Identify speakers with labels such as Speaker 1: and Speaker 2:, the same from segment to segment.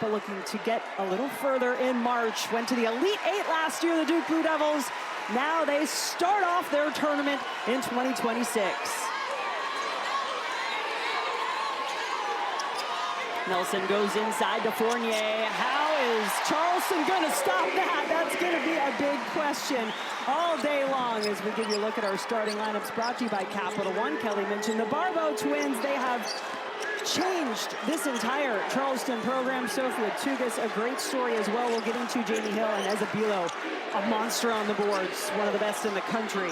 Speaker 1: but looking to get a little further in March. Went to the Elite Eight last year, the Duke Blue Devils. Now they start off their tournament in 2026. Nelson goes inside to Fournier. How is Charleston gonna stop that? That's gonna be a big question all day long as we give you a look at our starting lineups, brought to you by Capital One. Kelly mentioned the Barbeau twins. They have changed this entire Charleston program. Sophia Tugas, a great story as well. We'll get into Jamie Hill and Ezabilo, a monster on the boards, one of the best in the country.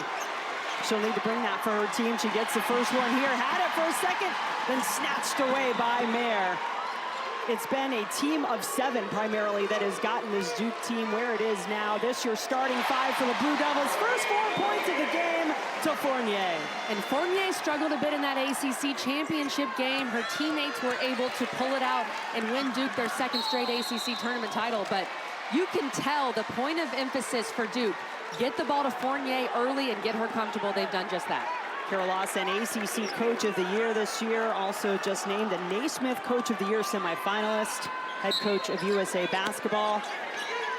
Speaker 1: She'll need to bring that for her team. She gets the first one here, had it for a second, then snatched away by Mayer. It's been a team of 7 primarily that has gotten this Duke team where it is now. This year starting 5 for the Blue Devils. First 4 points of the game to Fournier.
Speaker 2: And Fournier struggled a bit in that ACC championship game. Her teammates were able to pull it out and win Duke their 2nd straight ACC tournament title. But you can tell the point of emphasis for Duke, get the ball to Fournier early and get her comfortable. They've done just that.
Speaker 1: Carol Lawson, ACC Coach of the Year this year, also just named a Naismith Coach of the Year semifinalist, head coach of USA Basketball.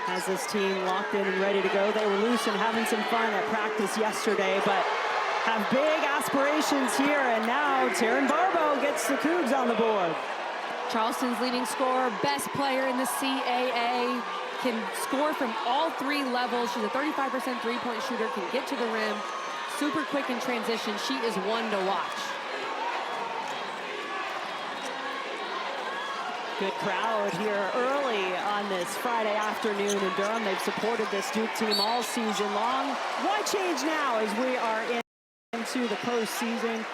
Speaker 1: Has this team locked in and ready to go. They were loose and having some fun at practice yesterday, but have big aspirations here, and now Taryn Barbeau gets the Cougs on the board.
Speaker 2: Charleston's leading scorer, best player in the CAA, can score from all 3 levels. She's a 35% three-point shooter, can get to the rim. Super quick in transition. She is one to watch.
Speaker 1: Good crowd here early on this Friday afternoon in Durham. They've supported this Duke team all season long. Why change now as we are into the postseason?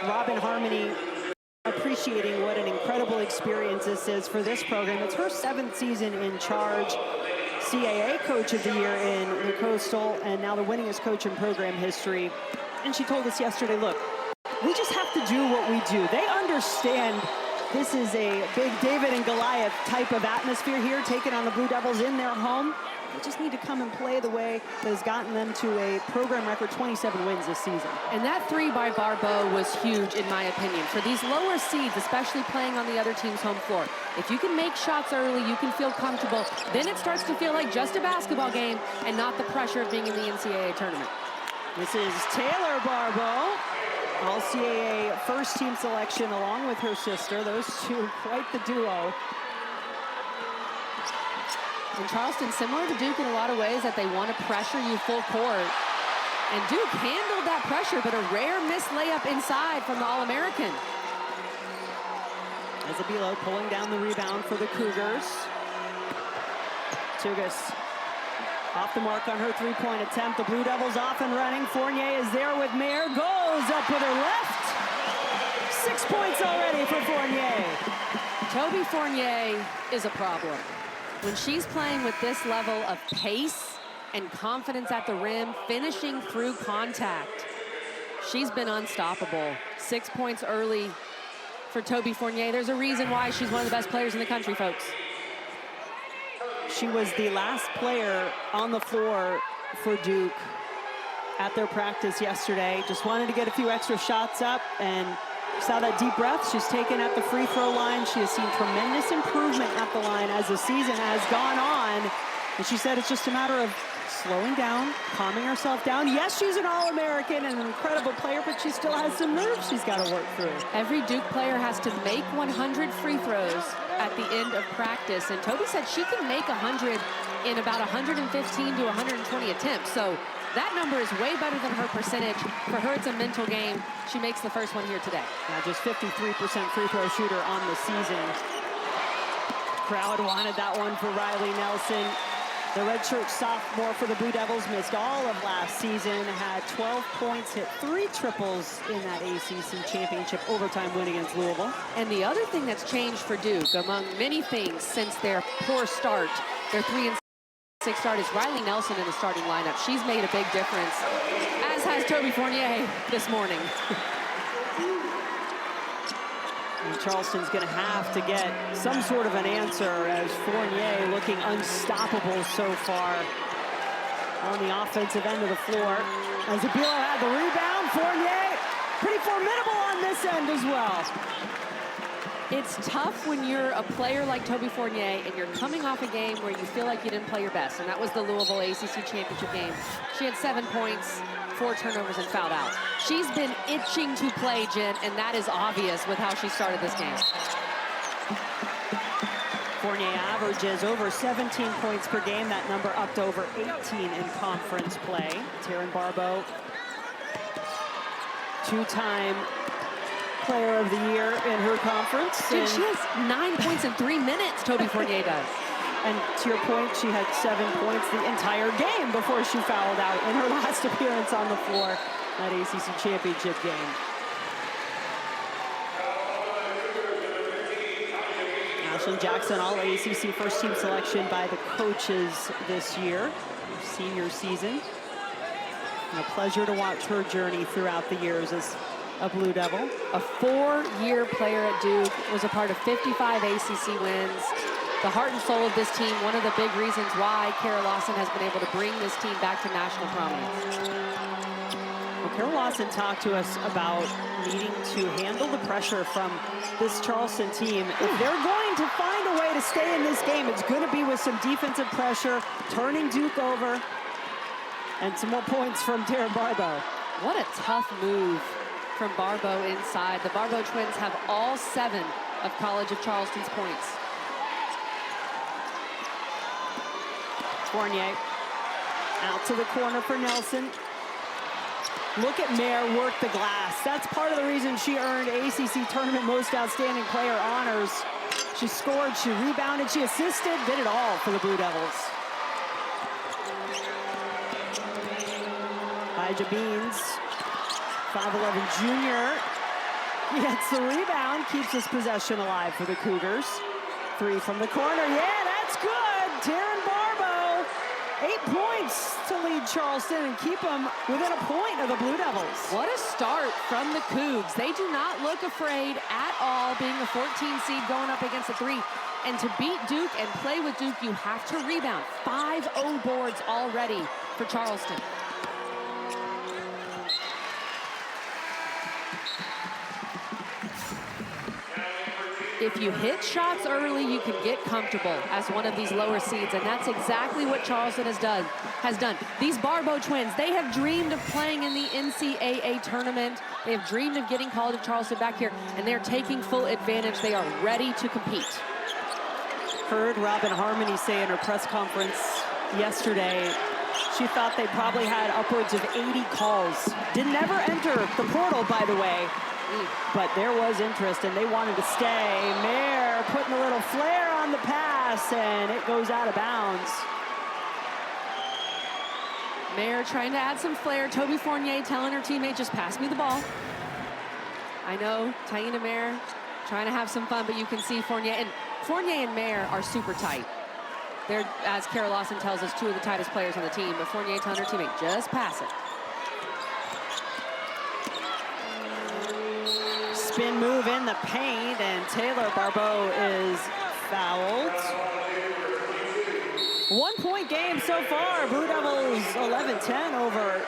Speaker 1: Robin Harmony appreciating what an incredible experience this is for this program. It's her 7th season in charge. CAA Coach of the Year in the Coastal, and now the winningest coach in program history. And she told us yesterday, look, we just have to do what we do. They understand this is a big David and Goliath type of atmosphere here, taking on the Blue Devils in their home. They just need to come and play the way that has gotten them to a program record 27 wins this season.
Speaker 2: And that 3 by Barbeau was huge, in my opinion. For these lower seeds, especially playing on the other team's home floor, if you can make shots early, you can feel comfortable, then it starts to feel like just a basketball game and not the pressure of being in the NCAA tournament.
Speaker 1: This is Taylor Barbeau, All-CAA first-team selection along with her sister. Those two, quite the duo.
Speaker 2: And Charleston, similar to Duke in a lot of ways, that they want to pressure you full court. And Duke handled that pressure, but a rare missed layup inside from the All-American.
Speaker 1: Ezabilo pulling down the rebound for the Cougars. Tugas off the mark on her 3-point attempt. The Blue Devils off and running. Fournier is there with Mayer. Goes up with her left. 6 points already for Fournier.
Speaker 2: Toby Fournier is a problem. When she's playing with this level of pace and confidence at the rim, finishing through contact, she's been unstoppable. 6 points early for Toby Fournier. There's a reason why she's one of the best players in the country, folks.
Speaker 1: She was the last player on the floor for Duke at their practice yesterday. Just wanted to get a few extra shots up and saw that deep breath. She's taken at the free throw line. She has seen tremendous improvement at the line as the season has gone on. And she said it's just a matter of slowing down, calming herself down. Yes, she's an All-American and an incredible player, but she still has some nerves she's got to work through.
Speaker 2: Every Duke player has to make 100 free throws at the end of practice. And Toby said she can make 100 in about 115 to 120 attempts. So that number is way better than her percentage. For her, it's a mental game. She makes the first one here today.
Speaker 1: Now just 53% free throw shooter on the season. Crowd wanted that one for Riley Nelson. The redshirt sophomore for the Blue Devils missed all of last season, had 12 points, hit 3 triples in that ACC championship overtime win against Louisville.
Speaker 2: And the other thing that's changed for Duke, among many things since their poor start, their 3-6 start, is Riley Nelson in the starting lineup. She's made a big difference, as has Toby Fournier this morning.
Speaker 1: And Charleston's going to have to get some sort of an answer as Fournier looking unstoppable so far on the offensive end of the floor. Ezabilo had the rebound. Fournier pretty formidable on this end as well.
Speaker 2: It's tough when you're a player like Toby Fournier and you're coming off a game where you feel like you didn't play your best, and that was the Louisville ACC Championship game. She had 7 points, 4 turnovers, and fouled out. She's been itching to play, Jen, and that is obvious with how she started this game.
Speaker 1: Fournier averages over 17 points per game. That number up to over 18 in conference play. Taryn Barbeau, 2-time Player of the Year in her conference.
Speaker 2: Dude, she has 9 points in 3 minutes, Toby Fournier does.
Speaker 1: And to your point, she had 7 points the entire game before she fouled out in her last appearance on the floor, that ACC championship game. Ashlyn Jackson, all ACC first team selection by the coaches this year, senior season. And a pleasure to watch her journey throughout the years as a Blue Devil.
Speaker 2: A 4-year player at Duke, was a part of 55 ACC wins. The heart and soul of this team, one of the big reasons why Kara Lawson has been able to bring this team back to national prominence.
Speaker 1: Well, Kara Lawson talked to us about needing to handle the pressure from this Charleston team. If they're going to find a way to stay in this game, it's going to be with some defensive pressure, turning Duke over, and some more points from Taryn Barbeau.
Speaker 2: What a tough move from Barbeau inside. The Barbeau twins have all 7 of College of Charleston's points.
Speaker 1: Fournier out to the corner for Nelson. Look at Mayer work the glass. That's part of the reason she earned ACC Tournament Most Outstanding Player honors. She scored, she rebounded, she assisted, did it all for the Blue Devils. Elijah Beans, 5'11" junior, gets the rebound, keeps this possession alive for the Cougars. 3 from the corner, yeah, that's good. Taryn Barbeau, 8 points to lead Charleston and keep them within a point of the Blue Devils.
Speaker 2: What a start from the Cougs. They do not look afraid at all, being a 14 seed going up against a 3. And to beat Duke and play with Duke, you have to rebound. 5-0 boards already for Charleston. If you hit shots early, you can get comfortable as one of these lower seeds, and that's exactly what Charleston has done. These Barbeau twins, they have dreamed of playing in the NCAA tournament. They have dreamed of getting College of Charleston back here, and they're taking full advantage. They are ready to compete.
Speaker 1: Heard Robin Harmony say in her press conference yesterday, she thought they probably had upwards of 80 calls. Did never enter the portal, by the way. But there was interest, and they wanted to stay. Mayer putting a little flair on the pass, and it goes out of bounds.
Speaker 2: Mayer trying to add some flair. Toby Fournier telling her teammate, just pass me the ball. I know, Taina Mayer trying to have some fun, but you can see Fournier and Mayer are super tight. They're, as Kara Lawson tells us, 2 of the tightest players on the team, but Fournier telling her teammate, just pass it.
Speaker 1: Spin move in the paint, and Taylor Barbeau is fouled. 1-point game so far. Blue Devils 11-10 over.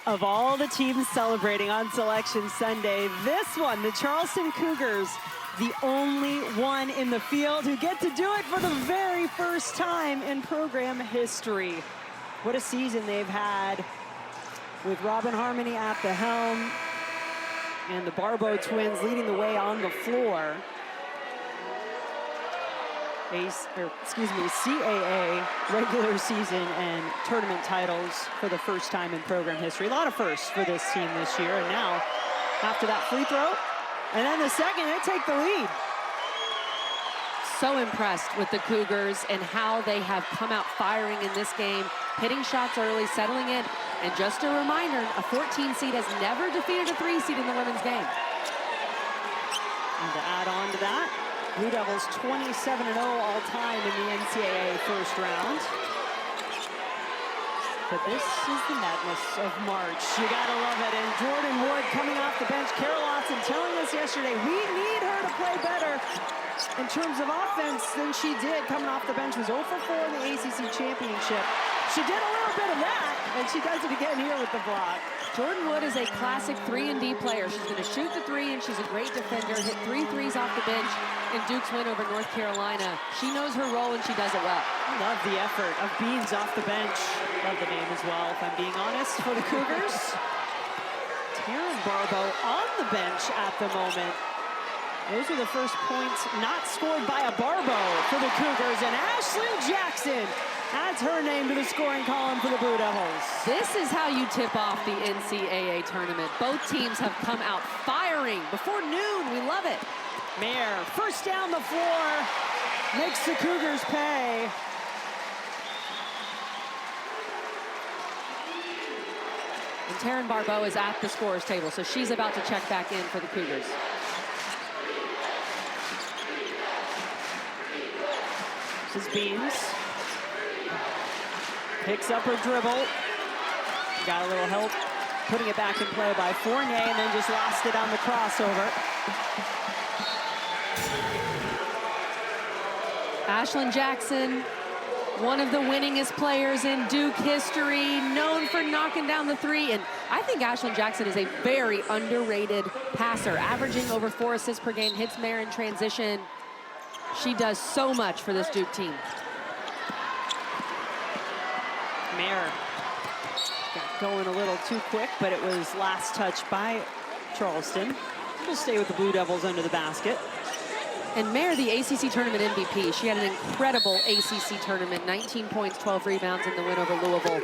Speaker 1: Of all the teams celebrating on Selection Sunday, this one, the Charleston Cougars, the only one in the field who get to do it for the very first time in program history. What a season they've had with Robin Harmony at the helm, and the Barbeau twins leading the way on the floor. CAA regular season and tournament titles for the first time in program history. A lot of firsts for this team this year. And now, after that free throw, and then the second, they take the lead.
Speaker 2: So impressed with the Cougars and how they have come out firing in this game, hitting shots early, settling in. And just a reminder, a 14 seed has never defeated a 3 seed in the women's game.
Speaker 1: And to add on to that, Blue Devils 27-0 all time in the NCAA first round. But this is the madness of March. You gotta love it. And Jordan Wood coming off the bench. Kara Lawson telling us yesterday, we need her to play better in terms of offense than she did coming off the bench. Was 0 for 4 in the ACC championship. She did a little bit of that. And she does it again here with the block.
Speaker 2: Jordan Wood is a classic 3-and-D player. She's going to shoot the 3, and she's a great defender. Hit 3 threes off the bench in Duke's win over North Carolina. She knows her role, and she does it well.
Speaker 1: I love the effort of Beans off the bench. Love the name as well, if I'm being honest, for the Cougars. Taryn Barbeau on the bench at the moment. Those are the first points not scored by a Barbeau for the Cougars. And Ashlyn Jackson adds her name to the scoring column for the Blue Devils.
Speaker 2: This is how you tip off the NCAA tournament. Both teams have come out firing before noon. We love it.
Speaker 1: Mayer, first down the floor, makes the Cougars pay.
Speaker 2: And Taryn Barbeau is at the scorer's table, so she's about to check back in for the Cougars.
Speaker 1: This is Beans. Picks up her dribble. Got a little help putting it back in play by Fournier, and then just lost it on the crossover.
Speaker 2: Ashlyn Jackson, one of the winningest players in Duke history, known for knocking down the 3. And I think Ashlyn Jackson is a very underrated passer, averaging over 4 assists per game, hits Mayer in transition. She does so much for this Duke team.
Speaker 1: Mayer got going a little too quick, but it was last touch by Charleston. We'll stay with the Blue Devils under the basket.
Speaker 2: And Mayer, the ACC tournament MVP, she had an incredible ACC tournament, 19 points, 12 rebounds in the win over Louisville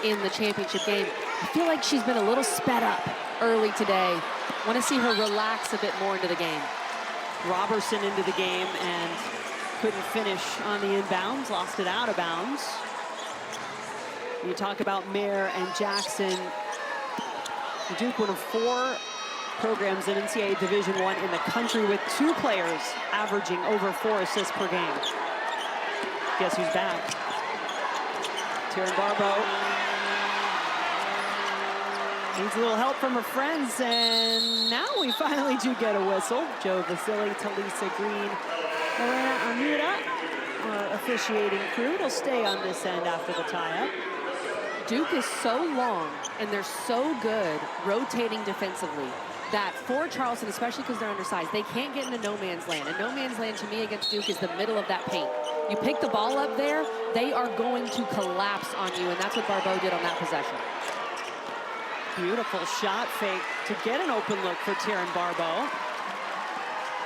Speaker 2: in the championship game. I feel like she's been a little sped up early today. Want to see her relax a bit more into the game.
Speaker 1: Robertson into the game and couldn't finish on the inbounds, lost it out of bounds. You talk about Mayer and Jackson. Duke, one of 4 programs in NCAA Division I in the country with 2 players averaging over 4 assists per game. Guess who's back? Taryn Barbeau. Needs a little help from her friends, and now we finally do get a whistle. Joe Vasily, Talisa Green, Lorena Amira, our officiating crew. It'll stay on this end after the tie-up.
Speaker 2: Duke is so long, and they're so good rotating defensively that for Charleston, especially because they're undersized, they can't get into no man's land. And no man's land, to me, against Duke is the middle of that paint. You pick the ball up there, they are going to collapse on you, and that's what Barbeau did on that possession.
Speaker 1: Beautiful shot fake to get an open look for Taryn Barbeau.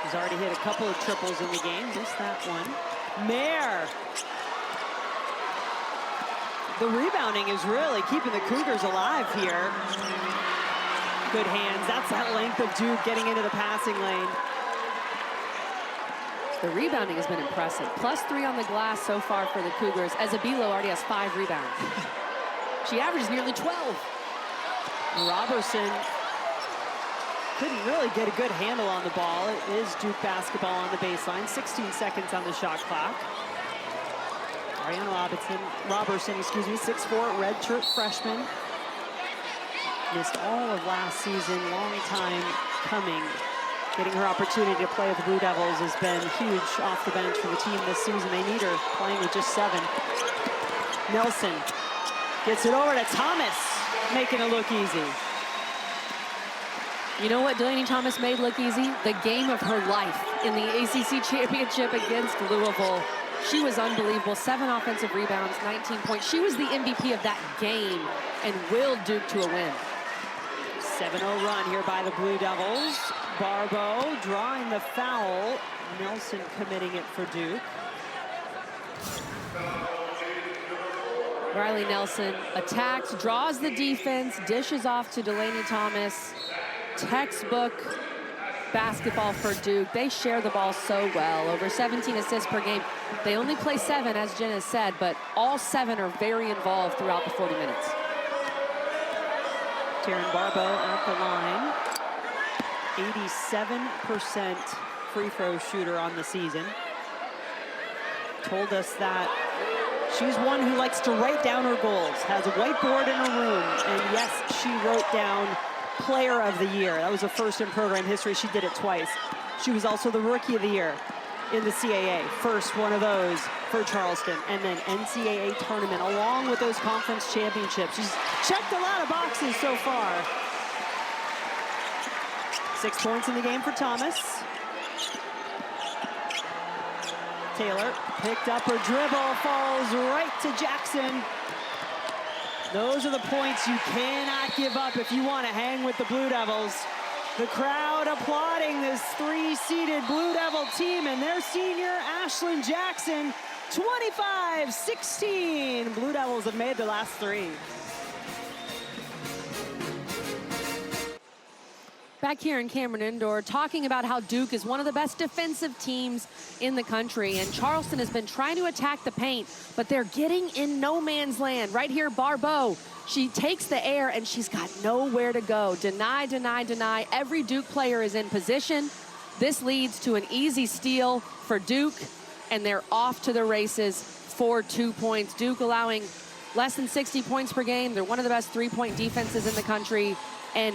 Speaker 1: He's already hit a couple of triples in the game, missed that one. Mayer. The rebounding is really keeping the Cougars alive here. Good hands. That's that length of Duke getting into the passing lane.
Speaker 2: The rebounding has been impressive. +3 on the glass so far for the Cougars. Ezebilo already has 5 rebounds. She averages nearly 12.
Speaker 1: Robertson couldn't really get a good handle on the ball. It is Duke basketball on the baseline. 16 seconds on the shot clock. Ariana Robertson, 6'4", redshirt freshman. Missed all of last season, long time coming. Getting her opportunity to play with the Blue Devils has been huge off the bench for the team this season. They need her playing with just 7. Nelson gets it over to Thomas, making it look easy.
Speaker 2: You know what Delaney Thomas made look easy? The game of her life in the ACC championship against Louisville. She was unbelievable. 7 offensive rebounds, 19 points. She was the MVP of that game and willed Duke to a win.
Speaker 1: 7-0 run here by the Blue Devils. Barbeau drawing the foul. Nelson committing it for Duke.
Speaker 2: Riley Nelson attacks, draws the defense, dishes off to Delaney Thomas. Textbook basketball for Duke. They share the ball so well. Over 17 assists per game. They only play 7, as Jen has said, but all 7 are very involved throughout the 40 minutes.
Speaker 1: Taryn Barbeau at the line. 87% free throw shooter on the season. Told us that she's one who likes to write down her goals. Has a whiteboard in her room, and yes, she wrote down Player of the Year. That was a first in program history. She did it twice. She was also the Rookie of the Year. in the CAA. First one of those for Charleston, and then NCAA tournament along with those conference championships. She's checked a lot of boxes so far. 6 points in the game for Thomas. Taylor picked up her dribble, falls right to Jackson. Those are the points you cannot give up if you want to hang with the Blue Devils. The crowd applauding this 3-seeded Blue Devil team and their senior, Ashlyn Jackson, 25-16. Blue Devils have made the last 3.
Speaker 2: Back here in Cameron Indoor, talking about how Duke is one of the best defensive teams in the country, and Charleston has been trying to attack the paint, but they're getting in no man's land. Right here, Barbeau, she takes the air and she's got nowhere to go. Deny, deny, deny. Every Duke player is in position. This leads to an easy steal for Duke, and they're off to the races for 2 points. Duke allowing less than 60 points per game. They're one of the best three-point defenses in the country, and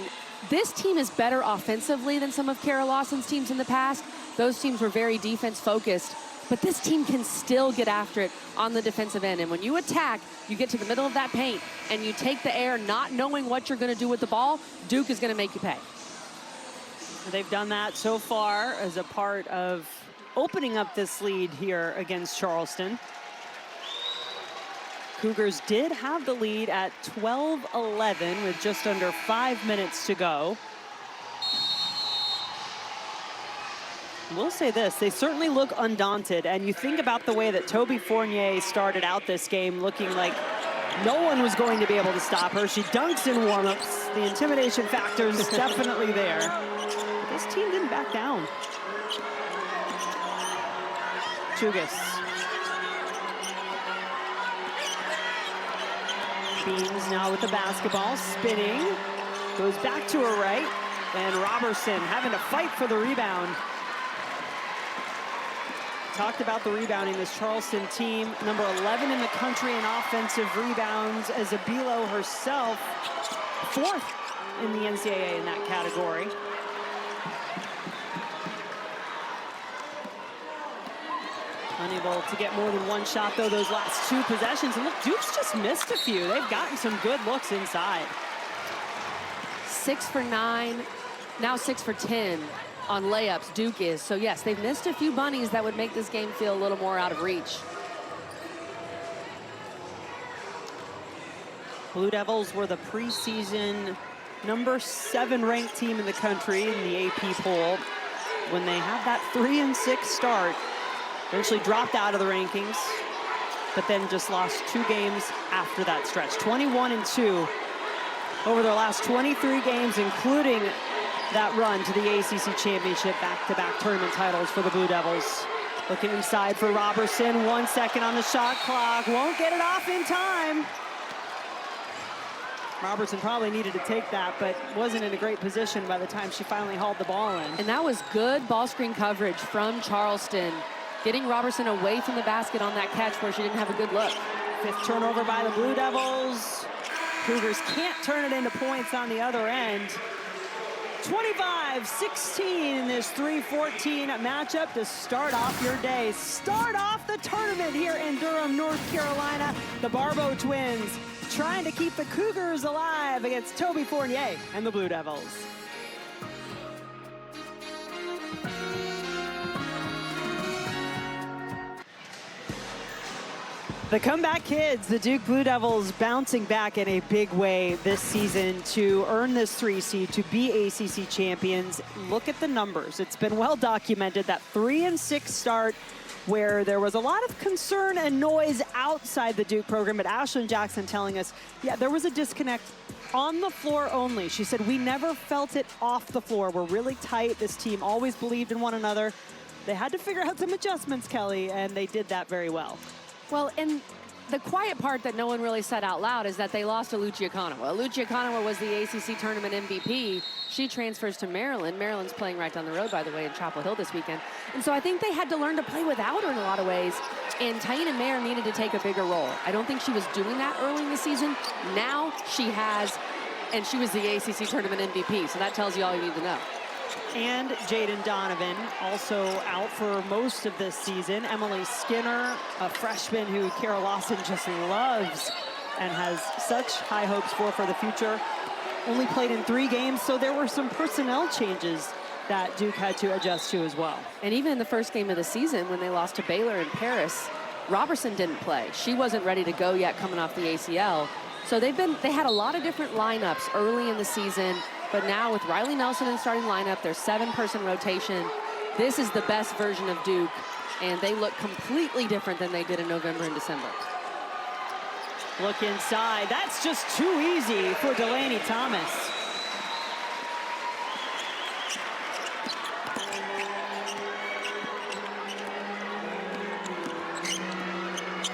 Speaker 2: this team is better offensively than some of Kara Lawson's teams in the past. Those teams were very defense-focused, but this team can still get after it on the defensive end. And when you attack, you get to the middle of that paint, and you take the air not knowing what you're going to do with the ball, Duke is going to make you pay.
Speaker 1: They've done that so far as a part of opening up this lead here against Charleston. Cougars did have the lead at 12-11 with just under 5 minutes to go. We'll say this, they certainly look undaunted, and you think about the way that Toby Fournier started out this game looking like no one was going to be able to stop her. She dunks in warm-ups. The intimidation factor is definitely there. But this team didn't back down. Chugas. Beans now with the basketball, spinning, goes back to her right, and Robertson having to fight for the rebound. Talked about the rebounding, this Charleston team, number 11 in the country in offensive rebounds, as Abilo herself, 4th in the NCAA in that category. Unable to get more than one shot, though, those last 2 possessions. And look, Duke's just missed a few. They've gotten some good looks inside.
Speaker 2: 6 for 9, now 6 for 10 on layups, Duke is. So, yes, they've missed a few bunnies that would make this game feel a little more out of reach.
Speaker 1: Blue Devils were the preseason number 7 ranked team in the country in the AP poll. When they had that 3-6 start, eventually dropped out of the rankings, but then just lost 2 games after that stretch. 21-2 over their last 23 games, including that run to the ACC Championship, back-to-back tournament titles for the Blue Devils. Looking inside for Robertson, 1 second on the shot clock, won't get it off in time. Robertson probably needed to take that, but wasn't in a great position by the time she finally hauled the ball in.
Speaker 2: And that was good ball screen coverage from Charleston, getting Robertson away from the basket on that catch where she didn't have a good look.
Speaker 1: 5th turnover by the Blue Devils. Cougars can't turn it into points on the other end. 25-16 in this 3-14 matchup to start off your day. Start off the tournament here in Durham, North Carolina. The Barbeau twins trying to keep the Cougars alive against Toby Fournier and the Blue Devils. The comeback kids, the Duke Blue Devils, bouncing back in a big way this season to earn this 3 seed, to be ACC champions. Look at the numbers. It's been well documented, that 3-6 start where there was a lot of concern and noise outside the Duke program, but Ashlyn Jackson telling us, yeah, there was a disconnect on the floor only. She said, we never felt it off the floor. We're really tight. This team always believed in one another. They had to figure out some adjustments, Kelly, and they did that very well.
Speaker 2: Well, and the quiet part that no one really said out loud is that they lost to Lucia Conowa. Lucia Conowa was the ACC tournament MVP. She transfers to Maryland. Maryland's playing right down the road, by the way, in Chapel Hill this weekend. And so I think they had to learn to play without her in a lot of ways. And Taina Mayer needed to take a bigger role. I don't think she was doing that early in the season. Now she has, and she was the ACC tournament MVP. So that tells you all you need to know.
Speaker 1: and Jaden Donovan also out for most of this season. Emily Skinner, a freshman who Kara Lawson just loves and has such high hopes for the future, only played in 3 games, so there were some personnel changes that Duke had to adjust to as well.
Speaker 2: And even in the first game of the season, when they lost to Baylor in Paris, Robertson didn't play. She wasn't ready to go yet coming off the ACL. So they had a lot of different lineups early in the season, but now with Riley Nelson in starting lineup, their 7-person rotation, this is the best version of Duke, and they look completely different than they did in November and December.
Speaker 1: Look inside. That's just too easy for Delaney Thomas.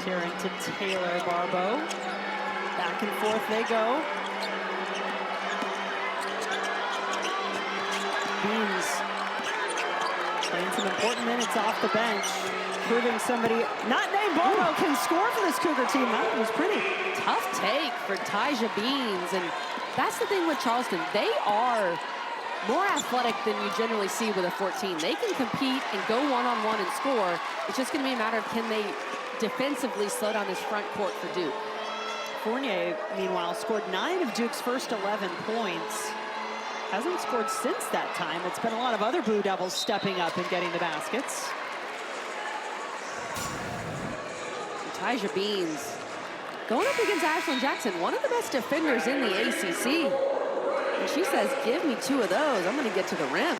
Speaker 1: Tearing to Taylor Barbeau. Back and forth they go. Beans playing some important minutes off the bench, proving somebody not named Barbeau can score for this Cougar team. That was pretty
Speaker 2: tough take for Tyja Beans, and that's the thing with Charleston. They are more athletic than you generally see with a 14. They can compete and go one-on-one and score. It's just going to be a matter of can they defensively slow down this front court for Duke.
Speaker 1: Fournier, meanwhile, scored 9 of Duke's first 11 points. Hasn't scored since that time. It's been a lot of other Blue Devils stepping up and getting the baskets.
Speaker 2: Tyja Beans going up against Ashlyn Jackson, one of the best defenders in the ACC. And she says, give me 2 of those. I'm going to get to the rim.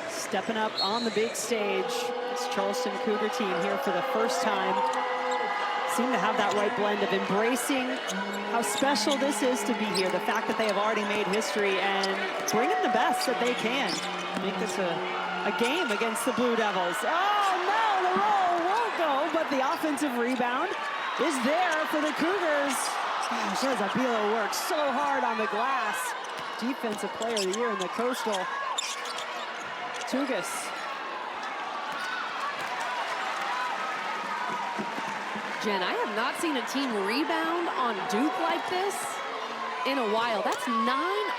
Speaker 1: Stepping up on the big stage. This Charleston Cougar team here for the first time seem to have that right blend of embracing how special this is to be here, the fact that they have already made history, and bringing the best that they can. Make this a game against the Blue Devils. Oh no, the roll won't go, but the offensive rebound is there for the Cougars. Gosh, Zabila works so hard on the glass. Defensive Player of the Year in the Coastal. Tugas.
Speaker 2: Jen, I have not seen a team rebound on Duke like this in a while. That's 9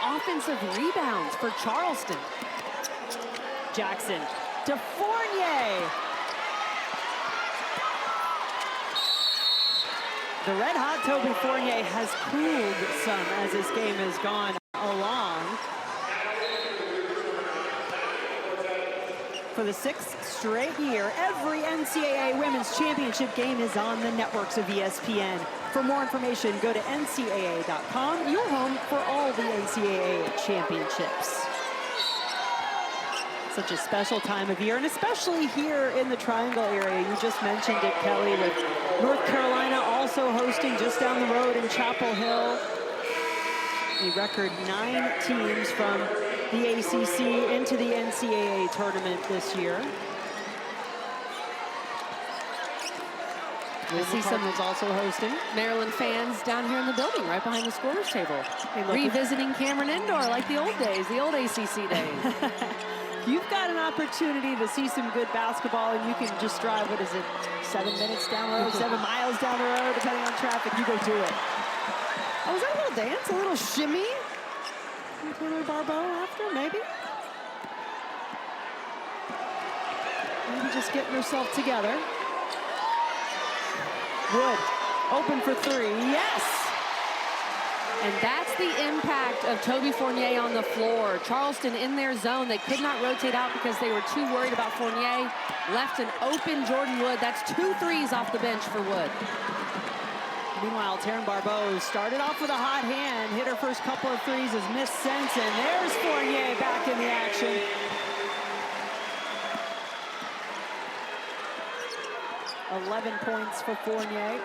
Speaker 2: offensive rebounds for Charleston.
Speaker 1: Jackson to Fournier. The red-hot Toby Fournier has cooled some as this game has gone along. For the 6th straight year, every NCAA Women's Championship game is on the networks of ESPN. For more information, go to ncaa.com, your home for all the NCAA championships. Such a special time of year, and especially here in the Triangle area. You just mentioned it, Kelly, with North Carolina also hosting just down the road in Chapel Hill. A record 9 teams from the ACC into the NCAA tournament this year.
Speaker 2: I see some
Speaker 1: is also hosting.
Speaker 2: Maryland fans down here in the building, right behind the scorer's table. Revisiting Cameron Indoor like the old days, the old ACC days.
Speaker 1: You've got an opportunity to see some good basketball, and you can just drive, 7 minutes down the road, 7 miles down the road, depending on traffic, you go do it. Oh, was that a little dance, a little shimmy? Taylor Barbeau after, maybe? Maybe just getting herself together. Wood, open for 3, yes!
Speaker 2: And that's the impact of Toby Fournier on the floor. Charleston in their zone. They could not rotate out because they were too worried about Fournier. Left an open Jordan Wood. That's 2 threes off the bench for Wood.
Speaker 1: Meanwhile, Taryn Barbeau started off with a hot hand, hit her first couple of threes, has missed since, and there's Fournier back in the action. $11 points for Fournier.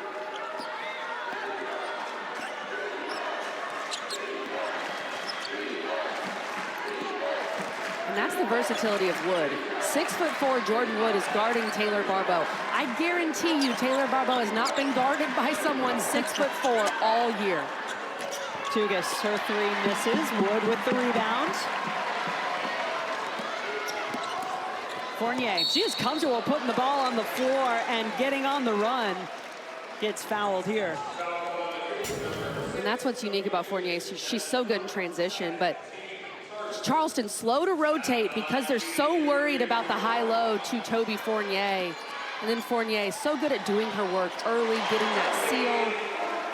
Speaker 2: And that's the versatility of Wood. 6'4" Jordan Wood is guarding Taylor Barbeau. I guarantee you Taylor Barbeau has not been guarded by someone 6'4" all year.
Speaker 1: Tugas, her 3 misses. Wood with the rebound. Fournier, she is comfortable putting the ball on the floor and getting on the run. Gets fouled here.
Speaker 2: And that's what's unique about Fournier. She's so good in transition, but Charleston slow to rotate because they're so worried about the high-low to Toby Fournier. And then Fournier so good at doing her work early, getting that seal.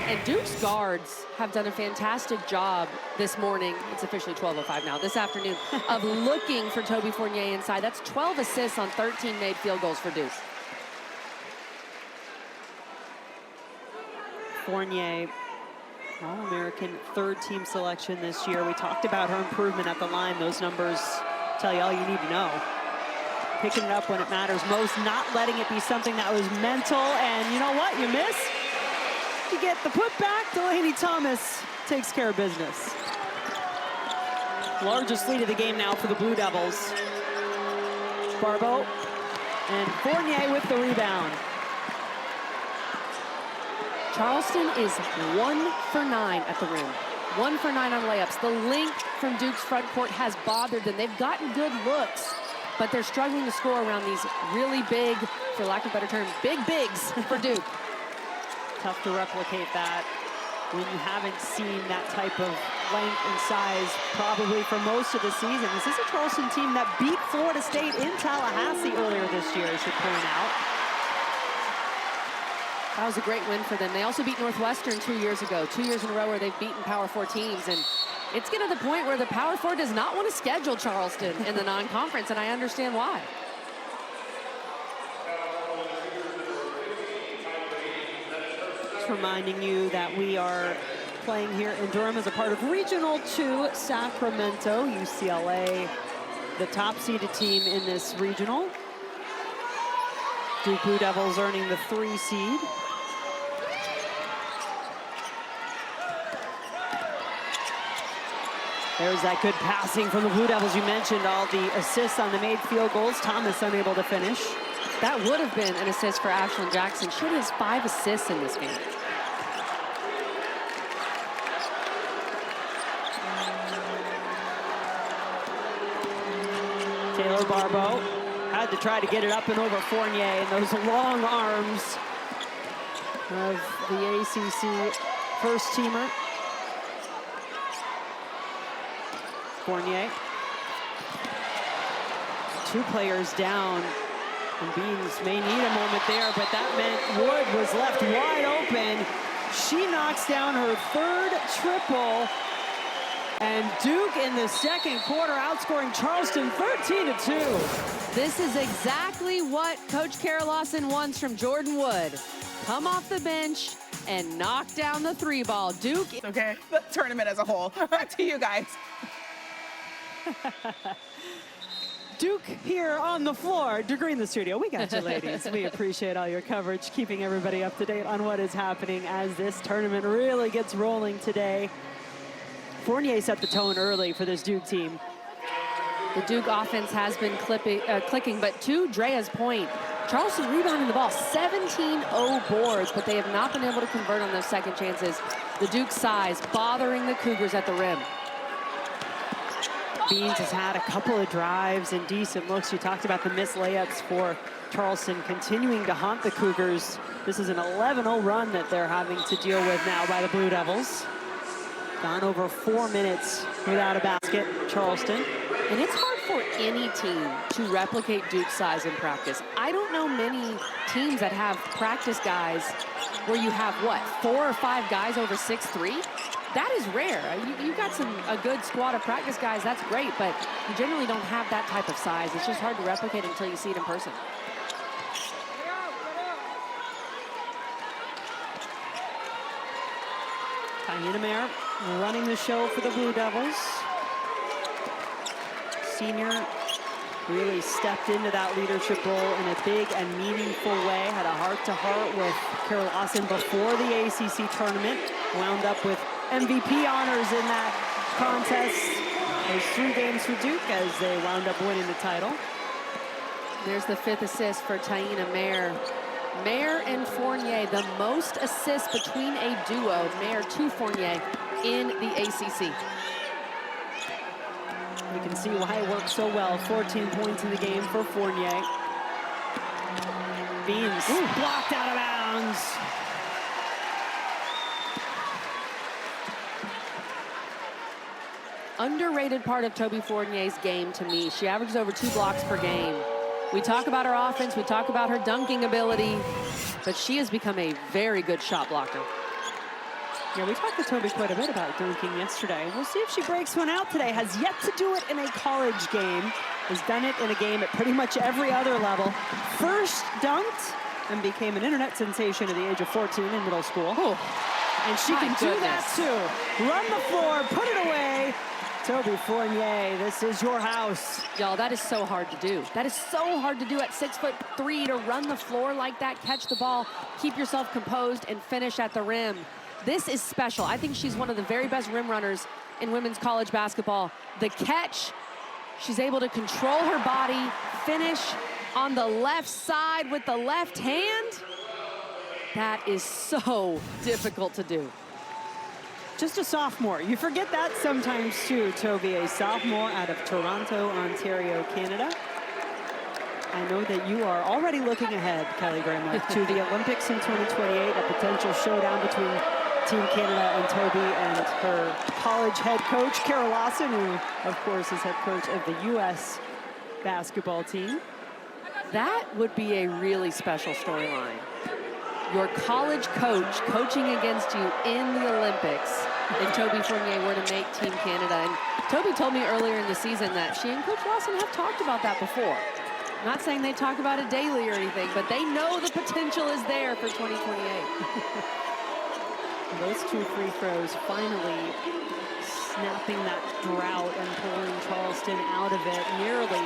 Speaker 2: And Duke's guards have done a fantastic job this morning. It's officially 12:05 now, this afternoon, of looking for Toby Fournier inside. That's 12 assists on 13 made field goals for Duke.
Speaker 1: Fournier, All-American third-team selection this year. We talked about her improvement at the line. Those numbers tell you all you need to know. Picking it up when it matters most, not letting it be something that was mental. And you know what? You miss. You get the putback. Delaney Thomas takes care of business. Largest lead of the game now for the Blue Devils. Barbeau and Fournier with the rebound.
Speaker 2: Charleston is 1 for 9 at the rim. 1 for 9 on layups. The length from Duke's front court has bothered them. They've gotten good looks, but they're struggling to score around these really big, for lack of a better term, big bigs for Duke.
Speaker 1: Tough to replicate that when you haven't seen that type of length and size probably for most of the season. This is a Charleston team that beat Florida State in Tallahassee earlier this year, I should point out.
Speaker 2: That was a great win for them. They also beat Northwestern 2 years ago, 2 years in a row where they've beaten Power 4 teams. And it's getting to the point where the Power 4 does not want to schedule Charleston in the non-conference, and I understand why.
Speaker 1: Reminding you that we are playing here in Durham as a part of Regional 2 Sacramento. UCLA, the top-seeded team in this regional. Duke Blue Devils earning the 3 seed. There's that good passing from the Blue Devils. You mentioned all the assists on the made field goals. Thomas unable to finish.
Speaker 2: That would have been an assist for Ashlyn Jackson. She has 5 assists in this game.
Speaker 1: Taylor Barbeau had to try to get it up and over Fournier, and those long arms of the ACC first teamer. Fournier. 2 players down, and Beans may need a moment there, but that meant Wood was left wide open. She knocks down her 3rd triple. And Duke in the second quarter outscoring Charleston 13-2.
Speaker 2: This is exactly what Coach Kara Lawson wants from Jordan Wood. Come off the bench and knock down the 3-ball. Duke.
Speaker 3: Okay, the tournament as a whole. Back to you guys.
Speaker 1: Duke here on the floor. Degree in the studio. We got you, ladies. We appreciate all your coverage, keeping everybody up to date on what is happening as this tournament really gets rolling today. Fournier set the tone early for this Duke team.
Speaker 2: The Duke offense has been clicking, but to Drea's point, Charleston rebounding the ball, 17-0 boards, but they have not been able to convert on those second chances. The Duke size bothering the Cougars at the rim.
Speaker 1: Beans has had a couple of drives and decent looks. You talked about the missed layups for Charleston continuing to haunt the Cougars. This is an 11-0 run that they're having to deal with now by the Blue Devils. Gone over 4 minutes without a basket, Charleston.
Speaker 2: And it's hard for any team to replicate Duke's size in practice. I don't know many teams that have practice guys where you have, what, 4 or 5 guys over 6'3"? That is rare. You've got a good squad of practice guys, that's great, but you generally don't have that type of size. It's just hard to replicate until you see it in person.
Speaker 1: Taina Mayer running the show for the Blue Devils. Senior really stepped into that leadership role in a big and meaningful way. Had a heart-to-heart with Kara Lawson before the ACC tournament. Wound up with MVP honors in that contest. Those 3 games for Duke as they wound up winning the title.
Speaker 2: There's the 5th assist for Taina Mayer. Mayer and Fournier, the most assists between a duo, Mayer to Fournier, in the ACC.
Speaker 1: You can see why it worked so well. 14 points in the game for Fournier. Beans blocked out of bounds.
Speaker 2: underrated part of Toby Fournier's game to me. She averages over 2 blocks per game. We talk about her offense, we talk about her dunking ability, but she has become a very good shot blocker.
Speaker 1: Yeah, we talked to Toby quite a bit about dunking yesterday. We'll see if she breaks one out today. Has yet to do it in a college game. Has done it in a game at pretty much every other level. First dunked and became an internet sensation at the age of 14 in middle school.
Speaker 2: Oh,
Speaker 1: and she can do that too. Run the floor, put it away. Toby Fournier, this is your house.
Speaker 2: Y'all, that is so hard to do. That is so hard to do at 6'3" to run the floor like that, catch the ball, keep yourself composed, and finish at the rim. This is special. I think she's one of the very best rim runners in women's college basketball. The catch, she's able to control her body, finish on the left side with the left hand. That is so difficult to do.
Speaker 1: Just a sophomore. You forget that sometimes too, Toby, a sophomore out of Toronto, Ontario, Canada. I know that you are already looking ahead, Kelly Gramlich, to the Olympics in 2028, a potential showdown between Team Canada and Toby and her college head coach, Carol Lawson, who, of course, is head coach of the U.S. basketball team.
Speaker 2: That would be a really special storyline. Your college coach coaching against you in the Olympics if Toby Fournier were to make Team Canada. And Toby told me earlier in the season that she and Coach Lawson have talked about that before. Not saying they talk about it daily or anything, but they know the potential is there for 2028.
Speaker 1: Those 2 free throws finally snapping that drought and pulling Charleston out of it. Nearly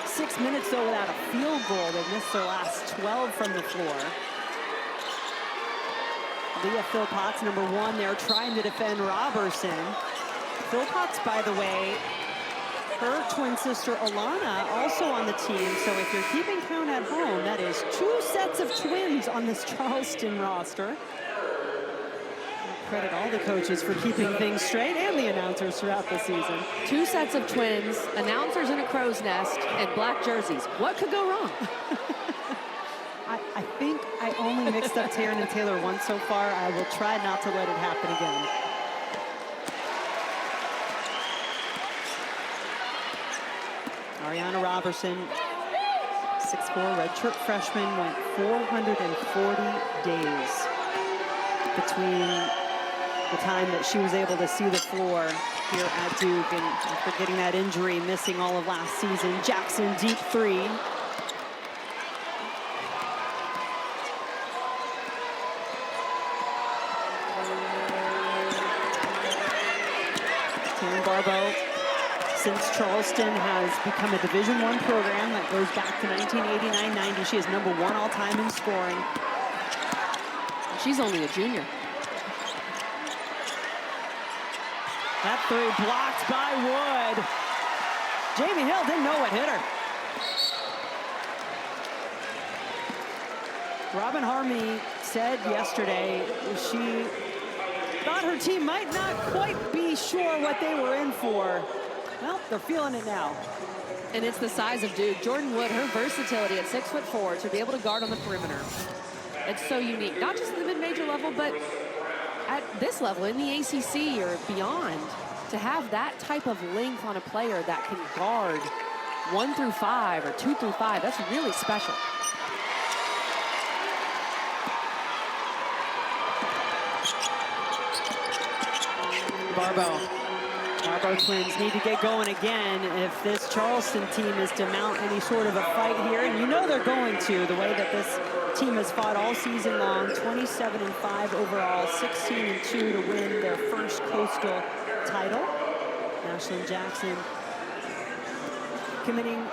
Speaker 1: 6 minutes, though, without a field goal. They've missed their last 12 from the floor. Leah Philpotts, number 1 there, trying to defend Robertson. Philpotts, by the way, her twin sister Alana also on the team. So if you're keeping count at home, that is 2 sets of twins on this Charleston roster. Credit all the coaches for keeping things straight and the announcers throughout the season.
Speaker 2: 2 sets of twins, announcers in a crow's nest, and black jerseys. What could go wrong?
Speaker 1: I think I only mixed up Taryn and Taylor once so far. I will try not to let it happen again. Ariana Robertson, 6'4", redshirt freshman, went 440 days between the time that she was able to see the floor here at Duke, and after getting that injury, missing all of last season. Jackson, deep 3. Taryn Barbeau, since Charleston has become a Division I program that goes back to 1989-90, she is number 1 all-time in scoring.
Speaker 2: She's only a junior.
Speaker 1: That 3 blocked by Wood. Jamie Hill didn't know what hit her. Robin Harmey said yesterday she thought her team might not quite be sure what they were in for. Well, they're feeling it now.
Speaker 2: And it's the size of Duke. Jordan Wood, her versatility at 6'4" to be able to guard on the perimeter. It's so unique, not just at the mid-major level, but at this level in the ACC or beyond, to have that type of length on a player that can guard 1 through 5 or 2 through 5, that's really special.
Speaker 1: Barbeau twins need to get going again if this Charleston team is to mount any sort of a fight here, and you know they're going to, the way that this team has fought all season long. 27-5 overall, 16-2 to win their first Coastal title. Ashlyn Jackson committing,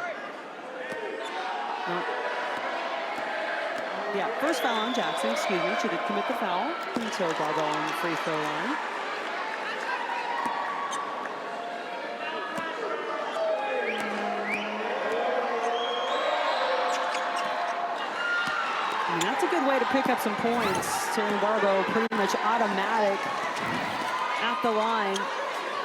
Speaker 1: first foul on Jackson, excuse me. She did commit the foul until Barbeau on the free throw line. And that's a good way to pick up some points. Taryn Barbeau pretty much automatic at the line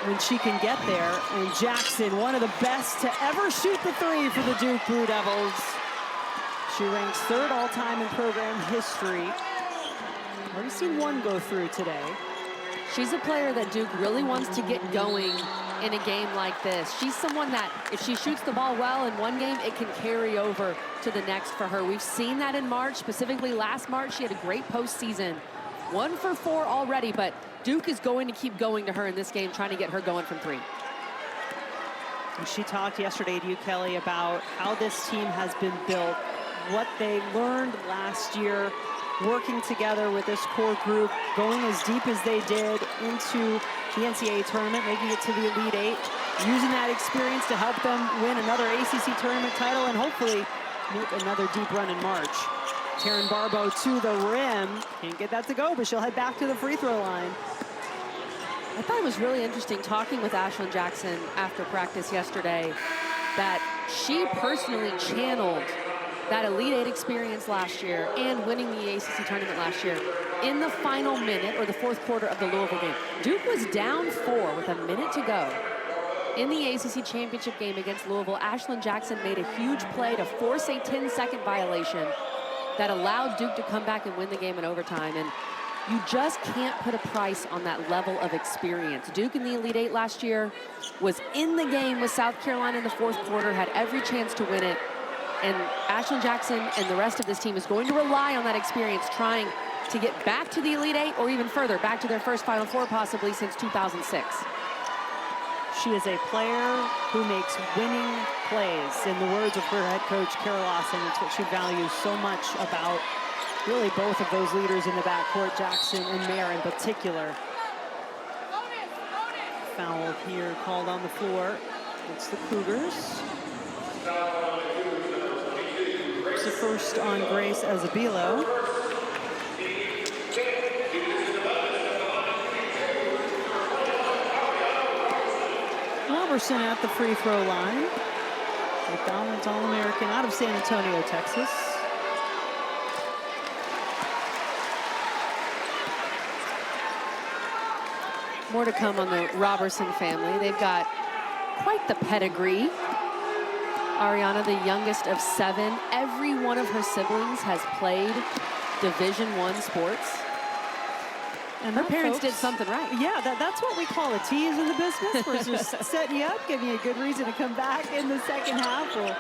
Speaker 1: when she can get there. And Jackson, one of the best to ever shoot the 3 for the Duke Blue Devils. She ranks 3rd all-time in program history. Already seen 1 go through today.
Speaker 2: She's a player that Duke really wants to get going in a game like this. She's someone that if she shoots the ball well in one game, it can carry over to the next for her. We've seen that in March, specifically last March. She had a great postseason. 1 for 4 already, but Duke is going to keep going to her in this game, trying to get her going from 3.
Speaker 1: And she talked yesterday to you, Kelly, about how this team has been built, what they learned last year, working together with this core group, going as deep as they did into the NCAA tournament, making it to the Elite Eight, using that experience to help them win another ACC tournament title and hopefully make another deep run in March. Taryn Barbeau to the rim. Can't get that to go, but she'll head back to the free throw line.
Speaker 2: I thought it was really interesting talking with Ashlyn Jackson after practice yesterday that she personally channeled that Elite Eight experience last year and winning the ACC tournament last year in the final minute or the 4th quarter of the Louisville game. Duke was down 4 with a minute to go. In the ACC championship game against Louisville, Ashlyn Jackson made a huge play to force a 10-second violation that allowed Duke to come back and win the game in overtime. And you just can't put a price on that level of experience. Duke in the Elite Eight last year was in the game with South Carolina in the 4th quarter, had every chance to win it. And Ashlyn Jackson and the rest of this team is going to rely on that experience, trying to get back to the Elite Eight or even further, back to their first Final Four possibly since 2006.
Speaker 1: She is a player who makes winning plays. In the words of her head coach, Kara Lawson, it's what she values so much about really both of those leaders in the backcourt, Jackson and Mayer in particular. Foul here called on the floor. It's the Cougars. It's the first on Grace Azabilo. Robertson at the free throw line. McDonald's All-American out of San Antonio, Texas.
Speaker 2: More to come on the Robertson family. They've got quite the pedigree. Ariana, the youngest of 7. Every one of her siblings has played Division I sports. And her parents did something right.
Speaker 1: Yeah, that's what we call a tease in the business. We're just setting you up, giving you a good reason to come back in the second half. We'll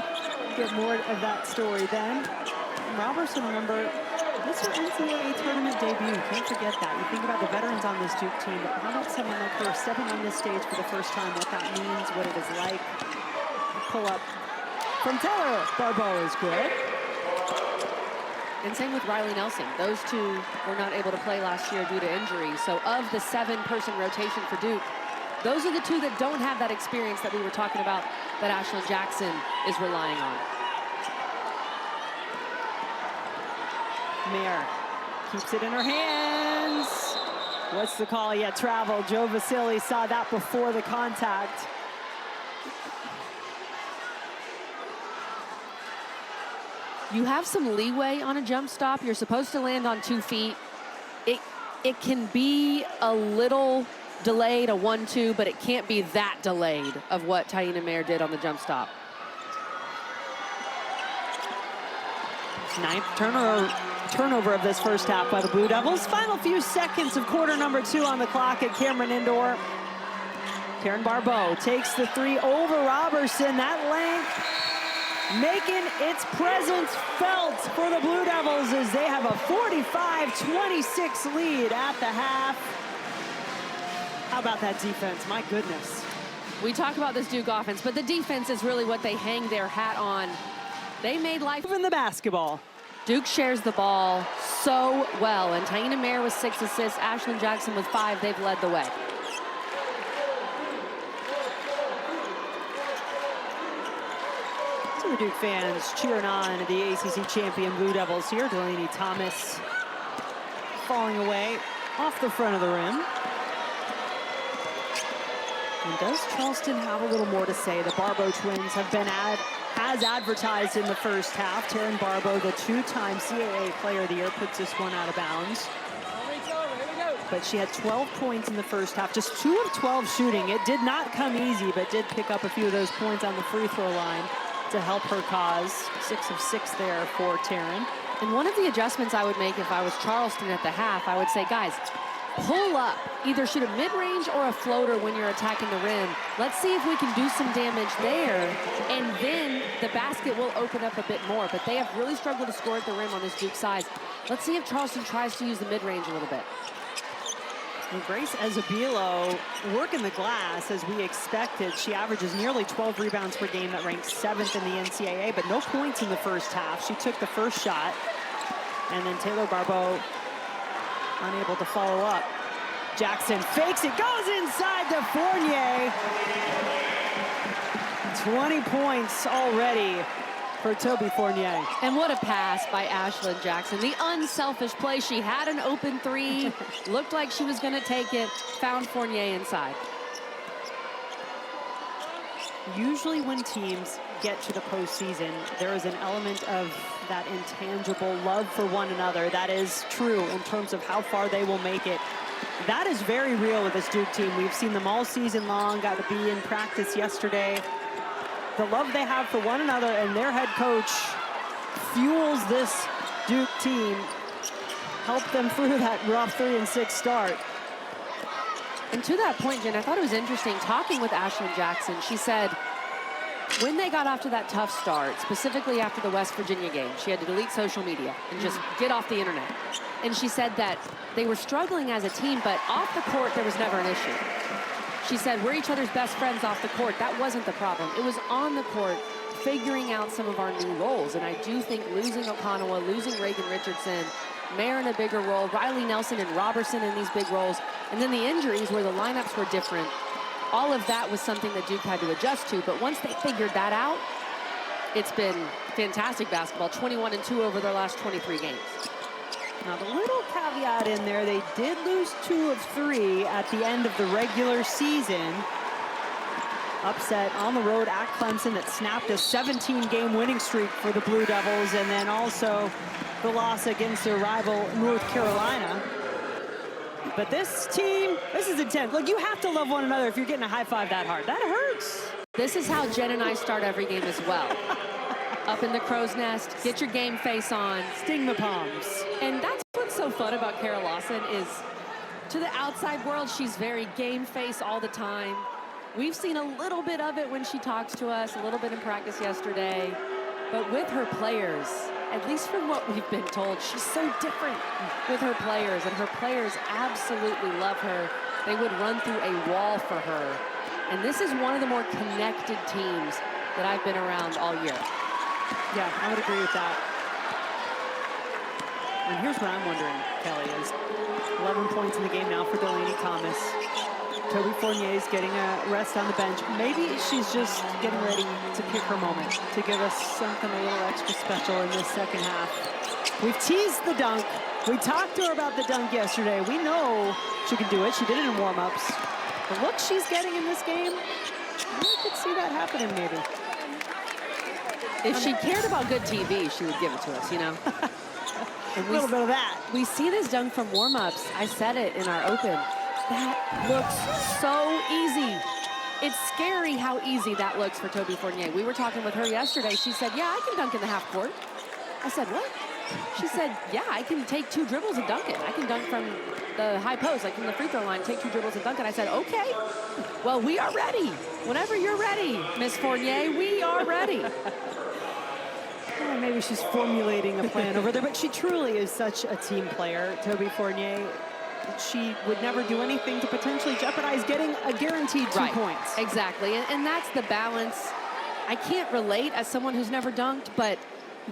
Speaker 1: get more of that story then. Robertson, remember, this is her NCAA tournament debut. Can't forget that. You think about the veterans on this Duke team, but how about someone like her stepping on this stage for the first time, what that means, what it is like. Pull up from Taylor Barbeau is good.
Speaker 2: And same with Riley Nelson. Those two were not able to play last year due to injury. So of the 7-person rotation for Duke, those are the 2 that don't have that experience that we were talking about that Ashlyn Jackson is relying on.
Speaker 1: Mayer keeps it in her hands. What's the call? Yeah, travel. Joe Vasili saw that before the contact.
Speaker 2: You have some leeway on a jump stop. You're supposed to land on 2 feet. It can be a little delayed, a 1-2, but it can't be that delayed of what Taina Mayer did on the jump stop.
Speaker 1: 9th turnover of this first half by the Blue Devils. Final few seconds of quarter number 2 on the clock at Cameron Indoor. Taryn Barbeau takes the 3 over Robertson. That length making its presence felt for the Blue Devils as they have a 45-26 lead at the half. How about that defense? My goodness.
Speaker 2: We talk about this Duke offense, but the defense is really what they hang their hat on. They made life
Speaker 1: in the basketball.
Speaker 2: Duke shares the ball so well, and Taina Mayer with 6 assists, Ashlyn Jackson with 5. They've led the way.
Speaker 1: The Duke fans cheering on the ACC champion Blue Devils here. Delaney Thomas falling away off the front of the rim. And does Charleston have a little more to say? The Barbeau twins have been as advertised in the first half. Taryn Barbeau, the 2-time CAA Player of the Year, puts this one out of bounds. But she had 12 points in the first half, just 2 of 12 shooting. It did not come easy, but did pick up a few of those points on the free throw line to help her cause. 6 of 6 there for Taryn.
Speaker 2: And one of the adjustments I would make if I was Charleston at the half, I would say, guys, pull up, either shoot a mid-range or a floater when you're attacking the rim. Let's see if we can do some damage there, and then the basket will open up a bit more. But they have really struggled to score at the rim on this Duke side. Let's see if Charleston tries to use the mid-range a little bit.
Speaker 1: And Grace Ezebilo working the glass as we expected. She averages nearly 12 rebounds per game. That ranks 7th in the NCAA, but no points in the first half. She took the first shot, and then Taylor Barbeau unable to follow up. Jackson fakes it, goes inside to Fournier. 20 points already for Toby Fournier.
Speaker 2: And what a pass by Ashlyn Jackson. The unselfish play. She had an open three, looked like she was going to take it, found Fournier inside.
Speaker 1: Usually when teams get to the postseason, there is an element of that intangible love for one another. That is true in terms of how far they will make it. That is very real with this Duke team. We've seen them all season long, got to be in practice yesterday. The love they have for one another, and their head coach fuels this Duke team, help them through that rough 3-6 start.
Speaker 2: And to that point, Jen, I thought it was interesting talking with Ashlyn Jackson. She said when they got off to that tough start, specifically after the West Virginia game, she had to delete social media and just get off the internet. And she said that they were struggling as a team, but off the court, there was never an issue. She said, we're each other's best friends off the court. That wasn't the problem. It was on the court, figuring out some of our new roles. And I do think losing Okonowa, losing Reagan Richardson, Mayer in a bigger role, Riley Nelson and Robertson in these big roles, and then the injuries where the lineups were different. All of that was something that Duke had to adjust to. But once they figured that out, it's been fantastic basketball, 21-2 over their last 23 games.
Speaker 1: Now, the little caveat in there, they did lose 2 of 3 at the end of the regular season. Upset on the road at Clemson that snapped a 17-game winning streak for the Blue Devils, and then also the loss against their rival North Carolina. But this team, this is intense. Look, you have to love one another if you're getting a high five that hard. That hurts.
Speaker 2: This is how Jen and I start every game as well. Up in the crow's nest, get your game face on.
Speaker 1: Sting the palms.
Speaker 2: And that's what's so fun about Kara Lawson is, to the outside world, she's very game face all the time. We've seen a little bit of it when she talks to us, a little bit in practice yesterday. But with her players, at least from what we've been told, she's so different with her players, and her players absolutely love her. They would run through a wall for her. And this is one of the more connected teams that I've been around all year.
Speaker 1: Yeah, I would agree with that. And here's what I'm wondering, Kelly, is 11 points in the game now for Delaney Thomas. Toby Fournier is getting a rest on the bench. Maybe she's just getting ready to pick her moment, to give us something a little extra special in this second half. We've teased the dunk. We talked to her about the dunk yesterday. We know she can do it. She did it in warm-ups. The look she's getting in this game, I could see that happening maybe.
Speaker 2: If she cared about good TV, she would give it to us, you know?
Speaker 1: A little bit of that.
Speaker 2: We see this dunk from warm-ups. I said it in our open. That looks so easy. It's scary how easy that looks for Toby Fournier. We were talking with her yesterday. She said, yeah, I can dunk in the half court. I said, what? She said, yeah, I can take 2 dribbles and dunk it. I can dunk from the high post, like from the free throw line, take 2 dribbles and dunk it. I said, okay, well, we are ready. Whenever you're ready, Miss Fournier, we are ready.
Speaker 1: Maybe she's formulating a plan over there, but she truly is such a team player, Toby Fournier. She would never do anything to potentially jeopardize getting a guaranteed 2 points.
Speaker 2: Exactly, and that's the balance. I can't relate as someone who's never dunked, but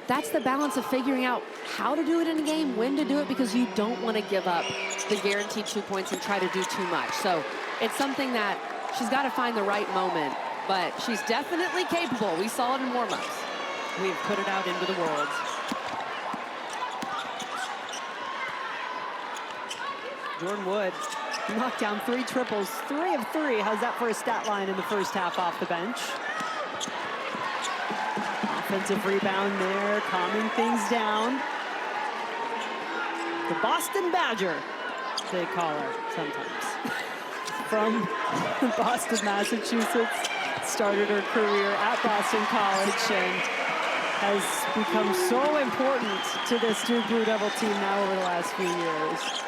Speaker 2: that's the balance of figuring out how to do it in a game, when to do it, because you don't want to give up the guaranteed 2 points and try to do too much. So it's something that she's got to find the right moment, but she's definitely capable. We saw it in warm-ups.
Speaker 1: We've put it out into the world. Jordan Wood knocked down 3 triples, 3 of 3. How's that for a stat line in the first half off the bench? Offensive rebound there, calming things down. The Boston Badger, they call her sometimes. From Boston, Massachusetts, started her career at Boston College and has become so important to this Duke Blue Devil team now over the last few years.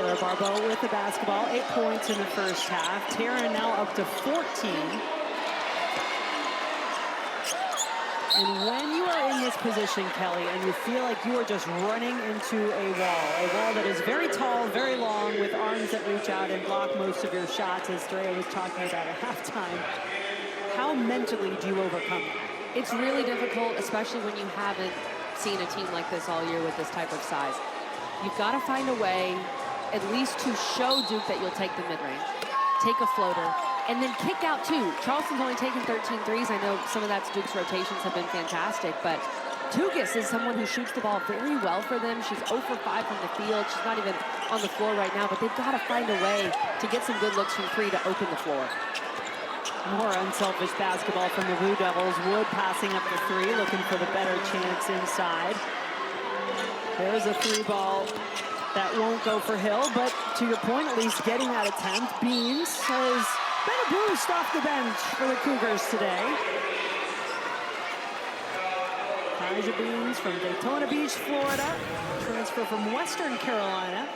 Speaker 1: Taylor Barbeau with the basketball. 8 points in the first half. Taryn now up to 14. And when you are in this position, Kelly, and you feel like you are just running into a wall that is very tall, very long, with arms that reach out and block most of your shots, as Drea was talking about at halftime, how mentally do you overcome that?
Speaker 2: It's really difficult, especially when you haven't seen a team like this all year with this type of size. You've got to find a way, at least to show Duke that you'll take the mid-range, take a floater, and then kick out too. Charleston's only taken 13 threes. I know some of that's Duke's rotations have been fantastic, but Tugas is someone who shoots the ball very well for them. She's 0 for 5 from the field. She's not even on the floor right now, but they've got to find a way to get some good looks from 3 to open the floor.
Speaker 1: More unselfish basketball from the Blue Devils. Wood passing up the 3, looking for the better chance inside. There's a 3 ball that won't go for Hill, but to your point, at least getting that attempt. Beans has been a boost off the bench for the Cougars today. Taja Beans from Daytona Beach, Florida. Transfer from Western Carolina.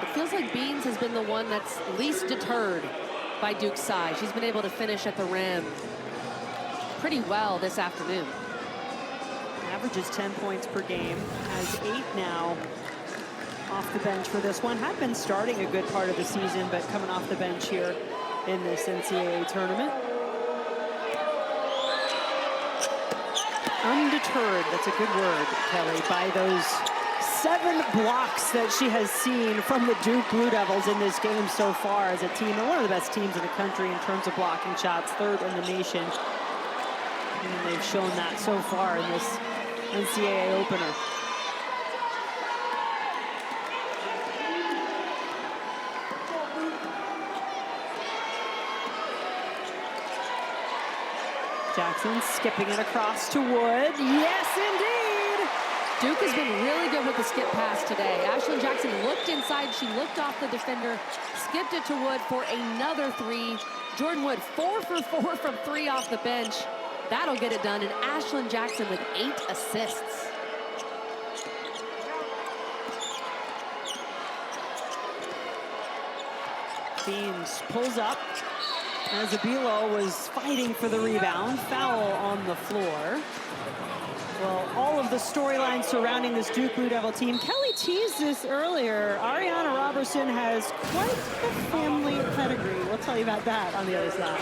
Speaker 2: It feels like Beans has been the one that's least deterred by Duke's size. She's been able to finish at the rim pretty well this afternoon.
Speaker 1: Averages 10 points per game, has 8 now off the bench for this one. Had been starting a good part of the season, but coming off the bench here in this NCAA tournament. Undeterred, that's a good word, Kelly, by those 7 blocks that she has seen from the Duke Blue Devils in this game so far as a team, and one of the best teams in the country in terms of blocking shots, 3rd in the nation. And they've shown that so far in this NCAA opener. Jackson skipping it across to Wood. Yes, indeed!
Speaker 2: Duke has been really good with the skip pass today. Ashlyn Jackson looked inside. She looked off the defender, skipped it to Wood for another 3. Jordan Wood, 4 for 4 from 3 off the bench. That'll get it done. And Ashlyn Jackson with 8 assists.
Speaker 1: Beans pulls up as Abilo was fighting for the rebound. Foul on the floor. Well, all of the storylines surrounding this Duke Blue Devil team. Kelly teased this earlier. Ariana Robertson has quite a family pedigree. We'll tell you about that on the other side.